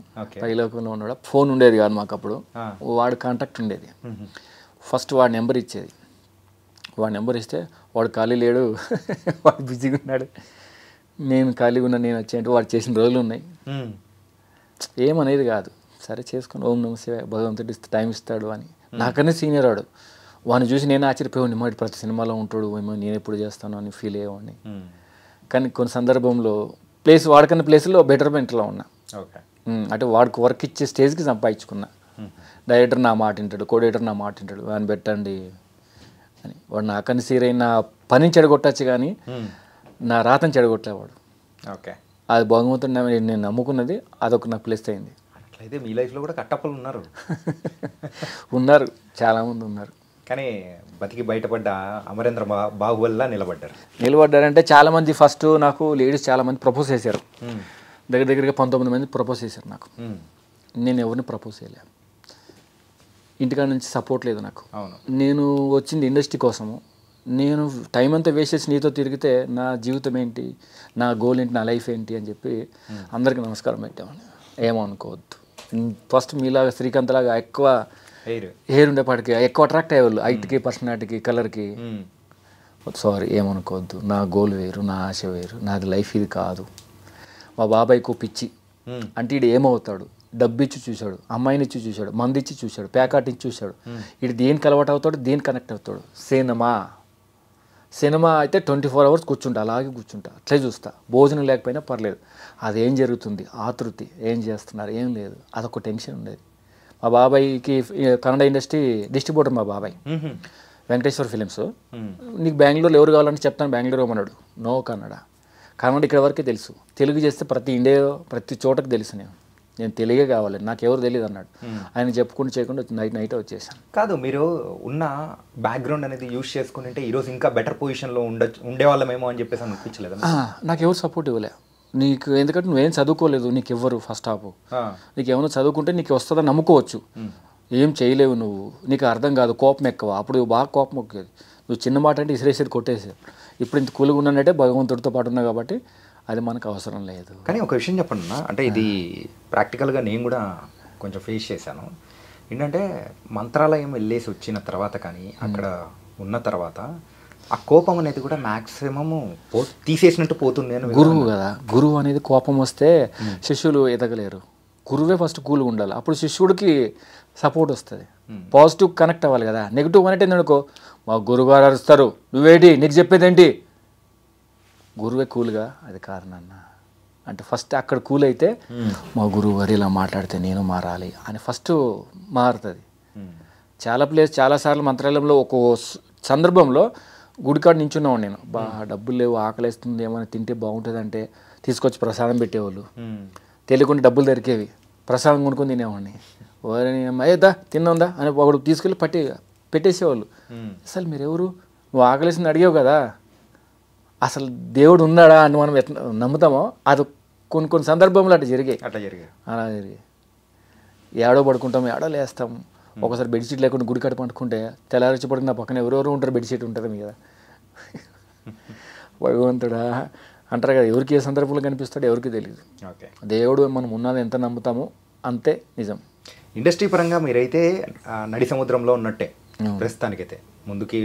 పైలోకంలో ఉన్నాడు. ఫోన్ ఉండేది కాదు మాకు అప్పుడు, వాడు కాంటాక్ట్ ఉండేది. ఫస్ట్ వాడి నెంబర్ ఇచ్చేది, వాడి నెంబర్ ఇస్తే వాడు ఖాళీ లేడు, వాడు బిజీగా ఉన్నాడు, నేను ఖాళీగా ఉన్నా, నేను వచ్చేంటే వాడు చేసిన రోజులు ఉన్నాయి. ఏమనేది కాదు, సరే చేసుకుని ఓం నమ శివాయ, భగవంతుడు టైం ఇస్తాడు అని. నాకన్నా సీనియర్ వాడు, వాడిని చూసి నేను ఆశ్చర్యపోయాడు, వాడు ప్రతి సినిమాలో ఉంటాడు, ఏమో నేను ఎప్పుడు చేస్తాను అని ఫీల్ అయ్యేవాడిని. కానీ కొన్ని సందర్భంలో వాడికన్నా ప్లేస్లో బెటర్మెంట్లో ఉన్నా. అంటే వాడికి వర్క్ ఇచ్చే స్టేజ్కి సంపాదించుకున్నా. డైరెక్టర్ నా మాట వింటాడు, కోడైరెక్టర్ నా మాట వింటాడు, వాడిని పెట్టండి అని. వాడు నాకన్నా సీరైన పనిని చెడగొట్టచ్చు కానీ నా రాతను చెడగొట్టేవాడు. ఓకే. అది భగవంతుడు నేను నమ్ముకున్నది, అదొక నాకు ప్లేస్ అయింది. అట్లయితే మీ లైఫ్లో కూడా కట్టప్పలు ఉన్నారు? ఉన్నారు, చాలామంది ఉన్నారు. కానీ బతికి బయటపడ్డ అమరేంద్ర బాహుబలిలా నిలబడ్డారంటే చాలామంది. ఫస్ట్ నాకు లేడీస్ చాలామంది ప్రపోజ్ చేశారు, దగ్గరగా 19 మంది ప్రపోజ్ చేశారు నాకు. నేను ఎవరిని ప్రపోజ్ చేయలే, ఇంటికాడ నుంచి సపోర్ట్ లేదు నాకు. నేను వచ్చింది ఇండస్ట్రీ కోసము. నేను టైం అంతా వేస్ట్ చేసి నీతో తిరిగితే నా జీవితం ఏంటి, నా గోల్ ఏంటి, నా లైఫ్ ఏంటి అని చెప్పి అందరికీ నమస్కారం పెట్టామని. ఏమో అనుకోవద్దు, ఫస్ట్ మీలాగా శ్రీకాంత్ లాగా ఎక్కువ హెయిర్ ఉండేపాటికి ఎక్కువ అట్రాక్ట్ అయ్యేవాళ్ళు, హైట్కి, పర్సనాలిటీకి, కలర్కి. సారీ, ఏమనుకోవద్దు, నా గోల్ వేరు, నా ఆశ వేరు, నాది లైఫ్ ఇది కాదు. మా బాబాయ్కు పిచ్చి అంటే ఈడు ఏమవుతాడు, డబ్బు ఇచ్చి చూశాడు, అమ్మాయిని ఇచ్చి చూశాడు, మంది ఇచ్చి చూశాడు, ప్యాకాట్ ఇచ్చి చూశాడు. ఇటు దేనికి అలవాటు అవుతాడు, దేనికి కనెక్ట్ అవుతాడు. సినిమా అయితే 24 hours కూర్చుంటా, అలాగే కూర్చుంటా, అట్లే చూస్తా. భోజనం లేకపోయినా పర్లేదు, అదేం జరుగుతుంది, ఆతృతి, ఏం చేస్తున్నారు, ఏం లేదు, అదొక టెన్షన్ ఉండేది. మా బాబాయ్కి కన్నడ ఇండస్ట్రీ డిస్ట్రిబ్యూటర్ మా బాబాయ్, వెంకటేశ్వర ఫిలిమ్స్. నీకు బెంగళూరులో ఎవరు కావాలంటే చెప్తాను, బెంగళూరు అన్నాడు. నో కన్నడ, కాబట్టి ఇక్కడ వరకే తెలుసు. తెలుగు చేస్తే ప్రతి ఇండియాలో ప్రతి చోటకి తెలుసు. నేను తెలుగే కావాలి, నాకు ఎవరు తెలియదు అన్నాడు. ఆయన చెప్పుకుంటూ చేయకుండా నైట్ వచ్చేసాను. కాదు, మీరు ఉన్న బ్యాక్గ్రౌండ్ అనేది యూజ్ చేసుకుంటే ఈరోజు ఇంకా బెటర్ పొజిషన్లో ఉండేవాళ్ళమేమో అని చెప్పేసి అనిపించలేదు? నాకు ఎవరు సపోర్ట్ ఇవ్వలే. నీకు ఎందుకంటే నువ్వేం చదువుకోలేదు, నీకు ఇవ్వరు. ఫస్ట్ హాఫ్ నీకు ఏమైనా చదువుకుంటే నీకు వస్తుందని నమ్ముకోవచ్చు. ఏం చేయలేవు నువ్వు, నీకు అర్థం కాదు, కోపం ఎక్కువ. అప్పుడు బాగా కోపం ఎక్కేది. నువ్వు చిన్న మాట అంటే ఇసిరేసేది, కొట్టేసేది. ఇప్పుడు ఇంత కూలుగా ఉన్నానంటే భగవంతుడితో పాటు ఉన్నా కాబట్టి అది మనకు అవసరం లేదు. కానీ ఒక విషయం చెప్పండి అన్న, అంటే ఇది ప్రాక్టికల్గా నేను కూడా కొంచెం ఫేస్ చేశాను. ఏంటంటే మంత్రాలయం వెళ్ళేసి వచ్చిన తర్వాత కానీ అక్కడ ఉన్న తర్వాత ఆ కోపం అనేది కూడా మ్యాక్సిమము తీసేసినట్టు పోతుంది అని. గురువు కదా, గురువు అనేది కోపం వస్తే శిష్యులు ఎదగలేరు. గురువే ఫస్ట్ కూల్గా ఉండాలి, అప్పుడు శిష్యుడికి సపోర్ట్ వస్తుంది. పాజిటివ్ కనెక్ట్ అవ్వాలి కదా. నెగిటివ్ కనెక్ట్ అయింది అనుకో, మా గురువుగారు అరుస్తారు, నువ్వేంటి నీకు చెప్పేదేంటి. గురువే కూల్గా, అది కారణన్న అంటే ఫస్ట్ అక్కడ కూల్ అయితే మా గురువు గారు ఇలా మాట్లాడితే నేను మారాలి అని ఫస్ట్ మారుతుంది. చాలాసార్లు మంత్రాలయంలో ఒక్కో సందర్భంలో గుడికాడ నించున్నాను నేను. డబ్బులు లేవు, ఆకలిస్తుంది, ఏమైనా తింటే బాగుంటుంది అంటే తీసుకొచ్చి ప్రసాదం పెట్టేవాళ్ళు. తెలియకుండా డబ్బులు దొరికేవి, ప్రసాదం కొనుక్కొని తినేవాడిని. అయ్యేదా తిన్నందా అని ఒకడు తీసుకెళ్ళి పెట్టేసేవాళ్ళు. అసలు మీరెవరు, నువ్వు ఆకలిసింది అడిగావు కదా, అసలు దేవుడు ఉన్నాడా అని మనం ఎట్లా నమ్ముతామో అది కొన్ని సందర్భంలో అలా జరిగాయి. ఏడో పడుకుంటాం, ఏడో లేస్తాం. ఒకసారి బెడ్షీట్ లేకుండా గుడికాడ పండుకుంటే తెల్లారొచ్చి పడుకున్న పక్కన ఎవరెవరు ఉంటారు, బెడ్షీట్ ఉంటుంది మీద. భగవంతుడా అంటారు కదా, ఎవరికి ఏ సందర్భంలో కనిపిస్తాడో ఎవరికి తెలియదు. దేవుడు మనం ఉన్నది ఎంత నమ్ముతామో అంతే నిజం. ఇండస్ట్రీ పరంగా మీరైతే నడి సముద్రంలో ఉన్నట్టే ప్రస్తుతానికైతే, ముందుకి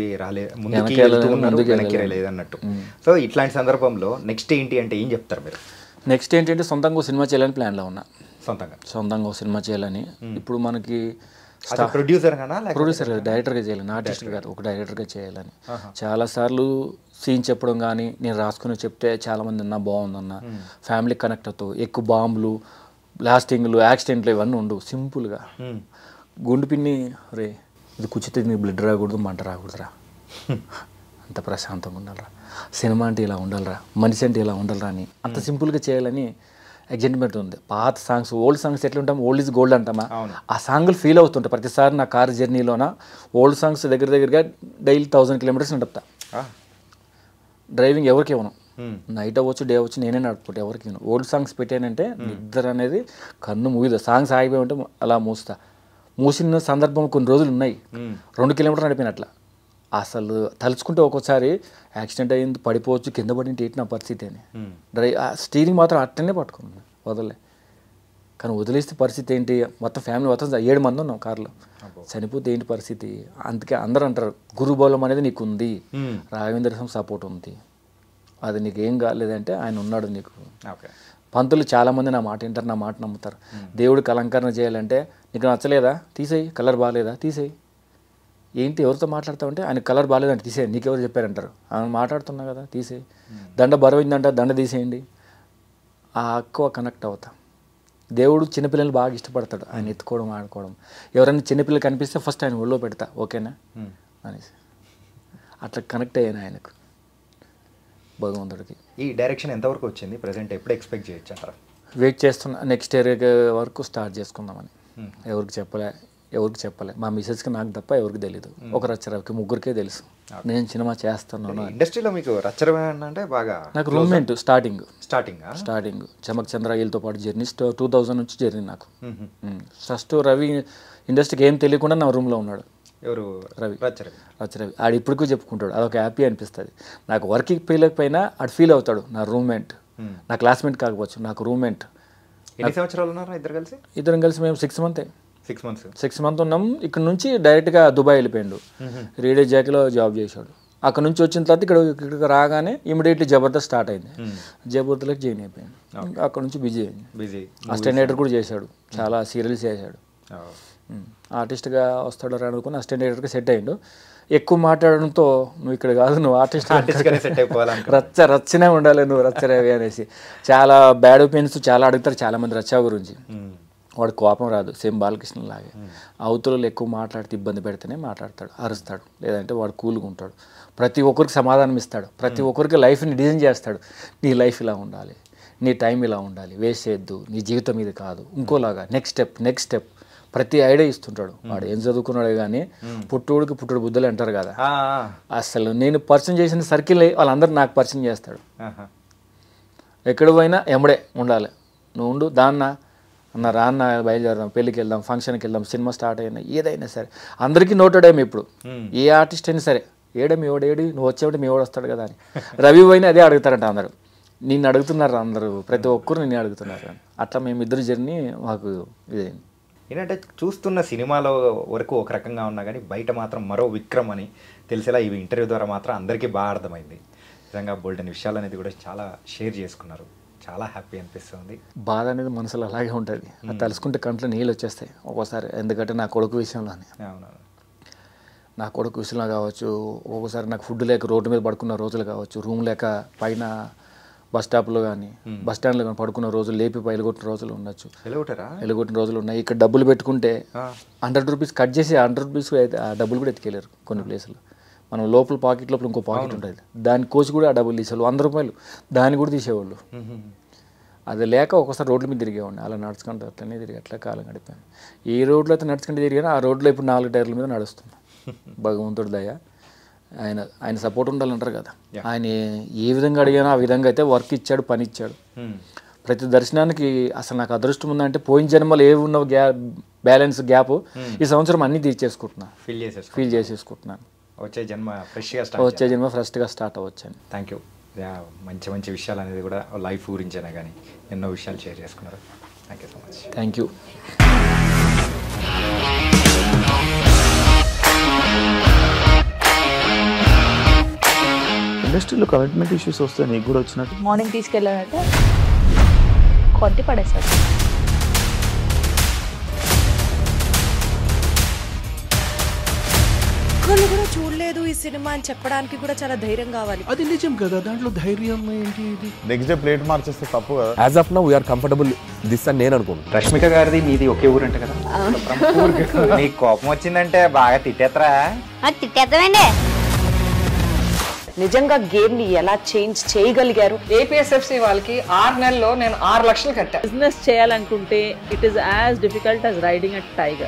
వెనక్కి రాలేదన్నట్టు. సో ఇట్లాంటి సందర్భంలో నెక్స్ట్ ఏంటి అంటే ఏం చెప్తారు మీరు? నెక్స్ట్ ఏంటంటే సొంతంగా సినిమా చేయాలని ప్లాన్లో ఉన్నా. సొంతంగా సినిమా చేయాలని. ఇప్పుడు మనకి ప్రొడ్యూసర్ డైరెక్టర్గా చేయాలని, ఆర్టిస్ట్ గారు ఒక డైరెక్టర్గా చేయాలని. చాలాసార్లు సీన్ చెప్పడం కానీ నేను రాసుకుని చెప్తే చాలామంది అన్నా బాగుందన్న, ఫ్యామిలీ కనెక్ట్ అవుతావు. ఎక్కువ బాంబులు, బ్లాస్టింగ్లు, యాక్సిడెంట్లు ఇవన్నీ ఉండవు. సింపుల్గా గుండు పిన్ని రే ఇది కుచ్చితే నీకు బ్లడ్ రాకూడదు, మంట రాకూడదురా, అంత ప్రశాంతంగా ఉండాలరా, సినిమా అంటే ఇలా ఉండాలరా, మనిషి అంటే ఇలా ఉండాలరా అని అంత సింపుల్గా చేయాలని ఎగ్జైట్మెంట్ ఉంది. పాత సాంగ్స్, ఓల్డ్ సాంగ్స్ ఎట్లా ఉంటాం, ఓల్డ్ ఈజ్ గోల్డ్ అంటామా, ఆ సాంగ్లు ఫీల్ అవుతుంటాయి. ప్రతిసారి నా కార్ జర్నీలోన ఓల్డ్ సాంగ్స్ దగ్గరగా డైలీ 1000 కిలోమీటర్స్ నడుపుతా. డ్రైవింగ్ ఎవరికి ఇవ్వను, నైట్ అవ్వచ్చు డే అవ్వచ్చు నేనే నడుపుకుంటా, ఎవరికి ఇవ్వను. ఓల్డ్ సాంగ్స్ పెట్టానంటే నిద్ర అనేది కన్ను మూయదు. సాంగ్స్ ఆగిపోయి ఉంటే అలా మూస్తా. మూసిన సందర్భం కొన్ని రోజులు ఉన్నాయి, 2 కిలోమీటర్లు నడిపినట్ల. అసలు తలుచుకుంటే ఒక్కోసారి యాక్సిడెంట్ అయ్యింది, పడిపోవచ్చు, కింద పడింటే ఏంటి నా పరిస్థితి అని. స్టీరింగ్ మాత్రం అట్టనే పట్టుకున్నాను, వదలలే. కానీ వదిలేస్తే పరిస్థితి ఏంటి, మొత్తం ఫ్యామిలీ మొత్తం 7 మంది ఉన్నాం కార్లో, చనిపోతే ఏంటి పరిస్థితి. అందుకే అందరూ అంటారు గురుబలం అనేది నీకు ఉంది, రాఘవేంద్ర స్వామి సపోర్ట్ ఉంది, అది నీకు ఏం కాలేదంటే ఆయన ఉన్నాడు నీకు. పంతులు చాలామంది నా మాట వింటారు, నా మాట నమ్ముతారు. దేవుడికి అలంకరణ చేయాలంటే నీకు నచ్చలేదా తీసేయి, కలర్ బాగాలేదా తీసేయి, ఏంటి ఎవరితో మాట్లాడతావంటే ఆయన కలర్ బాగాలేదంటే తీసేయి, నీకెవరు చెప్పారంటారు, ఆయన మాట్లాడుతున్నా కదా తీసేయి, దండ బరువైందంట దండ తీసేయండి. ఆ ఎక్కువ కనెక్ట్ అవుతా. దేవుడు చిన్నపిల్లలు బాగా ఇష్టపడతాడు, ఆయన ఎత్తుకోవడం ఆడుకోవడం. ఎవరైనా చిన్నపిల్లలు కనిపిస్తే ఫస్ట్ ఆయన ఒళ్ళో పెడతా, ఓకేనా అనేసి. అట్లా కనెక్ట్ అయ్యాను ఆయనకు, భగవంతుడికి. ఈ డైరెక్షన్ ఎంతవరకు వచ్చింది ప్రజెంట్, ఎప్పుడు ఎక్స్పెక్ట్ చేయొచ్చు అంటారా? వెయిట్ చేస్తున్నా, నెక్స్ట్ ఇయర్ వరకు స్టార్ట్ చేసుకుందామని. ఎవరికి చెప్పలే, మా మిసెస్కి నాకు తప్ప ఎవరికి తెలియదు. ఒక రచ్చరవికి, ముగ్గురికే తెలుసు నేను సినిమా చేస్తున్నాను. ఇండస్ట్రీలో మీకు రచ్చరవి అంటే బాగా నాకు రూమ్మేట్ స్టార్టింగ్ చమక్ చంద్ర వీళ్ళతో పాటు జర్నీ 2000 నుంచి జర్నీ నాకు. ఫస్ట్ రవి ఇండస్ట్రీకి ఏం తెలియకుండా నా రూమ్లో ఉన్నాడు. ఎవరు? రచ్చరవి. ఆడు ఇప్పటికీ చెప్పుకుంటాడు, అదొక హ్యాపీ అనిపిస్తుంది నాకు. వర్క్కి పోయలేకపోయినా ఆడు ఫీల్ అవుతాడు, నా రూమ్మేట్, నా క్లాస్మేట్ కాకపోవచ్చు, నాకు రూమ్మేట్. ఎన్ని సంవత్సరాలు ఉన్నారు ఇద్దరం కలిసి? మేము 6 months. 6 months ఉన్నాం. ఇక్కడ నుంచి డైరెక్ట్గా దుబాయ్ వెళ్ళిపోయాడు, రీడే జాకీలో జాబ్ చేశాడు. అక్కడ నుంచి వచ్చిన తర్వాత ఇక్కడికి రాగానే ఇమీడియట్లీ జబర్దస్త్ స్టార్ట్ అయింది, జబర్దస్త్లోకి జాయిన్ అయిపోయాడు. అక్కడ నుంచి బిజీ అసిస్టెంట్ డైరెక్టర్ కూడా చేశాడు, చాలా సీరియల్స్ చేశాడు. ఆర్టిస్ట్గా వస్తాడు అనుకుని అసిస్టెంట్ డైరెక్టర్గా సెట్ అయ్యాడు. ఎక్కువ మాట్లాడడంతో నువ్వు ఇక్కడ కాదు, నువ్వు ఆర్టిస్ట్గానే సెట్ అయిపోవాలి, రచ్చనే ఉండాలి నువ్వు రచ్చరవి అనేసి చాలా బ్యాడ్ ఒపీనియన్స్ చాలా అడుగుతారు చాలామంది రచ్చ గురించి. వాడు కోపం రాదు, సేమ్ బాలకృష్ణ లాగే. అవతలలో ఎక్కువ మాట్లాడితే ఇబ్బంది పెడితేనే మాట్లాడతాడు, అరుస్తాడు, లేదంటే వాడు కూల్గా ఉంటాడు. ప్రతి ఒక్కరికి సమాధానం ఇస్తాడు, ప్రతి ఒక్కరికి లైఫ్ని డిజైన్ చేస్తాడు. నీ లైఫ్ ఇలా ఉండాలి, నీ టైం ఇలా ఉండాలి, వేస్ట్ చేయొద్దు, నీ జీవితం ఇది కాదు, ఇంకోలాగా నెక్స్ట్ స్టెప్ ప్రతి ఐడియా ఇస్తుంటాడు. వాడు ఏం చదువుకున్నాడు కానీ పుట్టుడు బుద్ధులు అంటారు కదా, అసలు నేను పరిచయం చేసిన సర్కిల్ వాళ్ళందరూ నాకు పరిచయం చేస్తాడు. ఎక్కడ పోయినా ఎమ్మడే ఉండాలి, నువ్వు ఉండు దాన్న అన్న రాన్న బయలుదేరదాం, పెళ్ళికి వెళ్దాం, ఫంక్షన్కి వెళ్దాం, సినిమా స్టార్ట్ అయినా ఏదైనా సరే అందరికీ నోటెడేమి. ఇప్పుడు ఏ ఆర్టిస్ట్ అయినా సరే ఏడేమి ఎవడేడి నువ్వు వచ్చేవాడు మీ ఎవడు వస్తాడు కదా అని. రవి పోయినా అదే అడుగుతారంట అందరూ, నిన్ను అడుగుతున్నారు అందరూ, ప్రతి ఒక్కరు నిన్ను అడుగుతున్నారు. అట్లా మేమిద్దరు జర్నీ మాకు ఇదేంటి ఏంటంటే చూస్తున్న సినిమాలో వరకు ఒక రకంగా ఉన్నా కానీ బయట మాత్రం మరో విక్రమ్ అని తెలిసేలా ఈ ఇంటర్వ్యూ ద్వారా మాత్రం అందరికీ బాగా అర్థమైంది. నిజంగా బోల్డెన్ విషయాలు అనేది కూడా చాలా షేర్ చేసుకున్నారు, చాలా హ్యాపీ అనిపిస్తుంది. బాధ అనేది మనసులో అలాగే ఉంటుంది, అది తలుసుకుంటే కంట్లో నీళ్ళు వచ్చేస్తాయి ఒక్కోసారి. ఎందుకంటే నా కొడుకు విషయంలోనే, నా కొడుకు విషయంలో కావచ్చు, ఒక్కోసారి నాకు ఫుడ్ లేక రోడ్డు మీద పడుకున్న రోజులు కావచ్చు, రూమ్ లేక పైన బస్ స్టాప్లో కానీ బస్ స్టాండ్లో కానీ పడుకున్న రోజులు, లేపి పైలగొట్టిన రోజులు ఉండొచ్చు, ఎలుగొట్టిన రోజులు ఉన్నాయి. ఇక్కడ డబ్బులు పెట్టుకుంటే 100 రూపీస్ కట్ చేసి 100 రూపీస్ అయితే ఆ డబ్బులు కూడా ఎత్తుకెళ్ళారు కొన్ని ప్లేసులు. మనం లోపల పాకెట్ లోపల ఇంకో పాకెట్ ఉంటుంది, దాని కోసి కూడా ఆ డబ్బులు తీసేవాళ్ళు, 100 రూపాయలు దాన్ని కూడా తీసేవాళ్ళు. అది లేక ఒకసారి రోడ్ల మీద తిరిగేవాడిని, అలా నడుచుకుంటూ అట్లనే తిరిగి అట్లా కాలం గడిపాను. ఏ రోడ్లో అయితే నడుచుకుంటూ తిరిగానో ఆ రోడ్లో ఇప్పుడు 4 టైర్ల మీద నడుస్తున్నాను. భగవంతుడి దయ, ఆయన సపోర్ట్ ఉండాలంటారు కదా, ఆయన ఏ విధంగా అడిగానో ఆ విధంగా అయితే వర్క్ ఇచ్చాడు, పని ఇచ్చాడు. ప్రతి దర్శనానికి అసలు నాకు అదృష్టం ఉందంటే పోయిన జన్మలో ఏ ఉన్న బ్యాలెన్స్ గ్యాప్ ఈ సంవత్సరం అన్నీ తీర్చేసుకుంటున్నాను, ఫీల్ చేసేసుకుంటున్నాను. వచ్చే జన్మ ఫ్రెష్గా స్టార్ట్ అవ్వచ్చని. Thank you. మంచి మంచి విషయాలు అనేది కూడా లైఫ్ గురించైనా కానీ ఎన్నో విషయాలు షేర్ చేసుకున్నారు. Thank you so much. Thank you. ఇండస్ట్రీలో కమిట్మెంట్ ఇష్యూస్ వస్తే నీకు కూడా వచ్చినట్టు మార్నింగ్ తీసుకెళ్ళాలంటే కొట్టి పడేసాడు. ఒక్కళ్ళు కూడా చూడలేదు ఈ సినిమా అని చెప్పడానికి కూడా చాలా ధైర్యం కావాలి. అది నిజం కదా, దాంట్లో ధైర్యం ఏంటి? ఇది నెక్స్ట్ డే ప్లేట్ మార్చేస్తే తప్పు కదా. As of now we are comfortable this అని నేను అనుకుంటున్నాను. రష్మిక గారిది మీది ఒకే ఊరు అంటే కదా, నీకు కోపం వచ్చిందంటే బాగా తిట్టేత్తరా? తిట్టేద్దామండి. నిజంగా గేమ్ ని ఎలా చేంజ్ చేయగలిగారు? ఏపీఎస్ఎఫ్సి వాళ్ళకి 6 నెలల్లో నేను 6 లక్షలు కట్టా. బిజినెస్ చేయాలనుకుంటే it is as difficult as riding a tiger.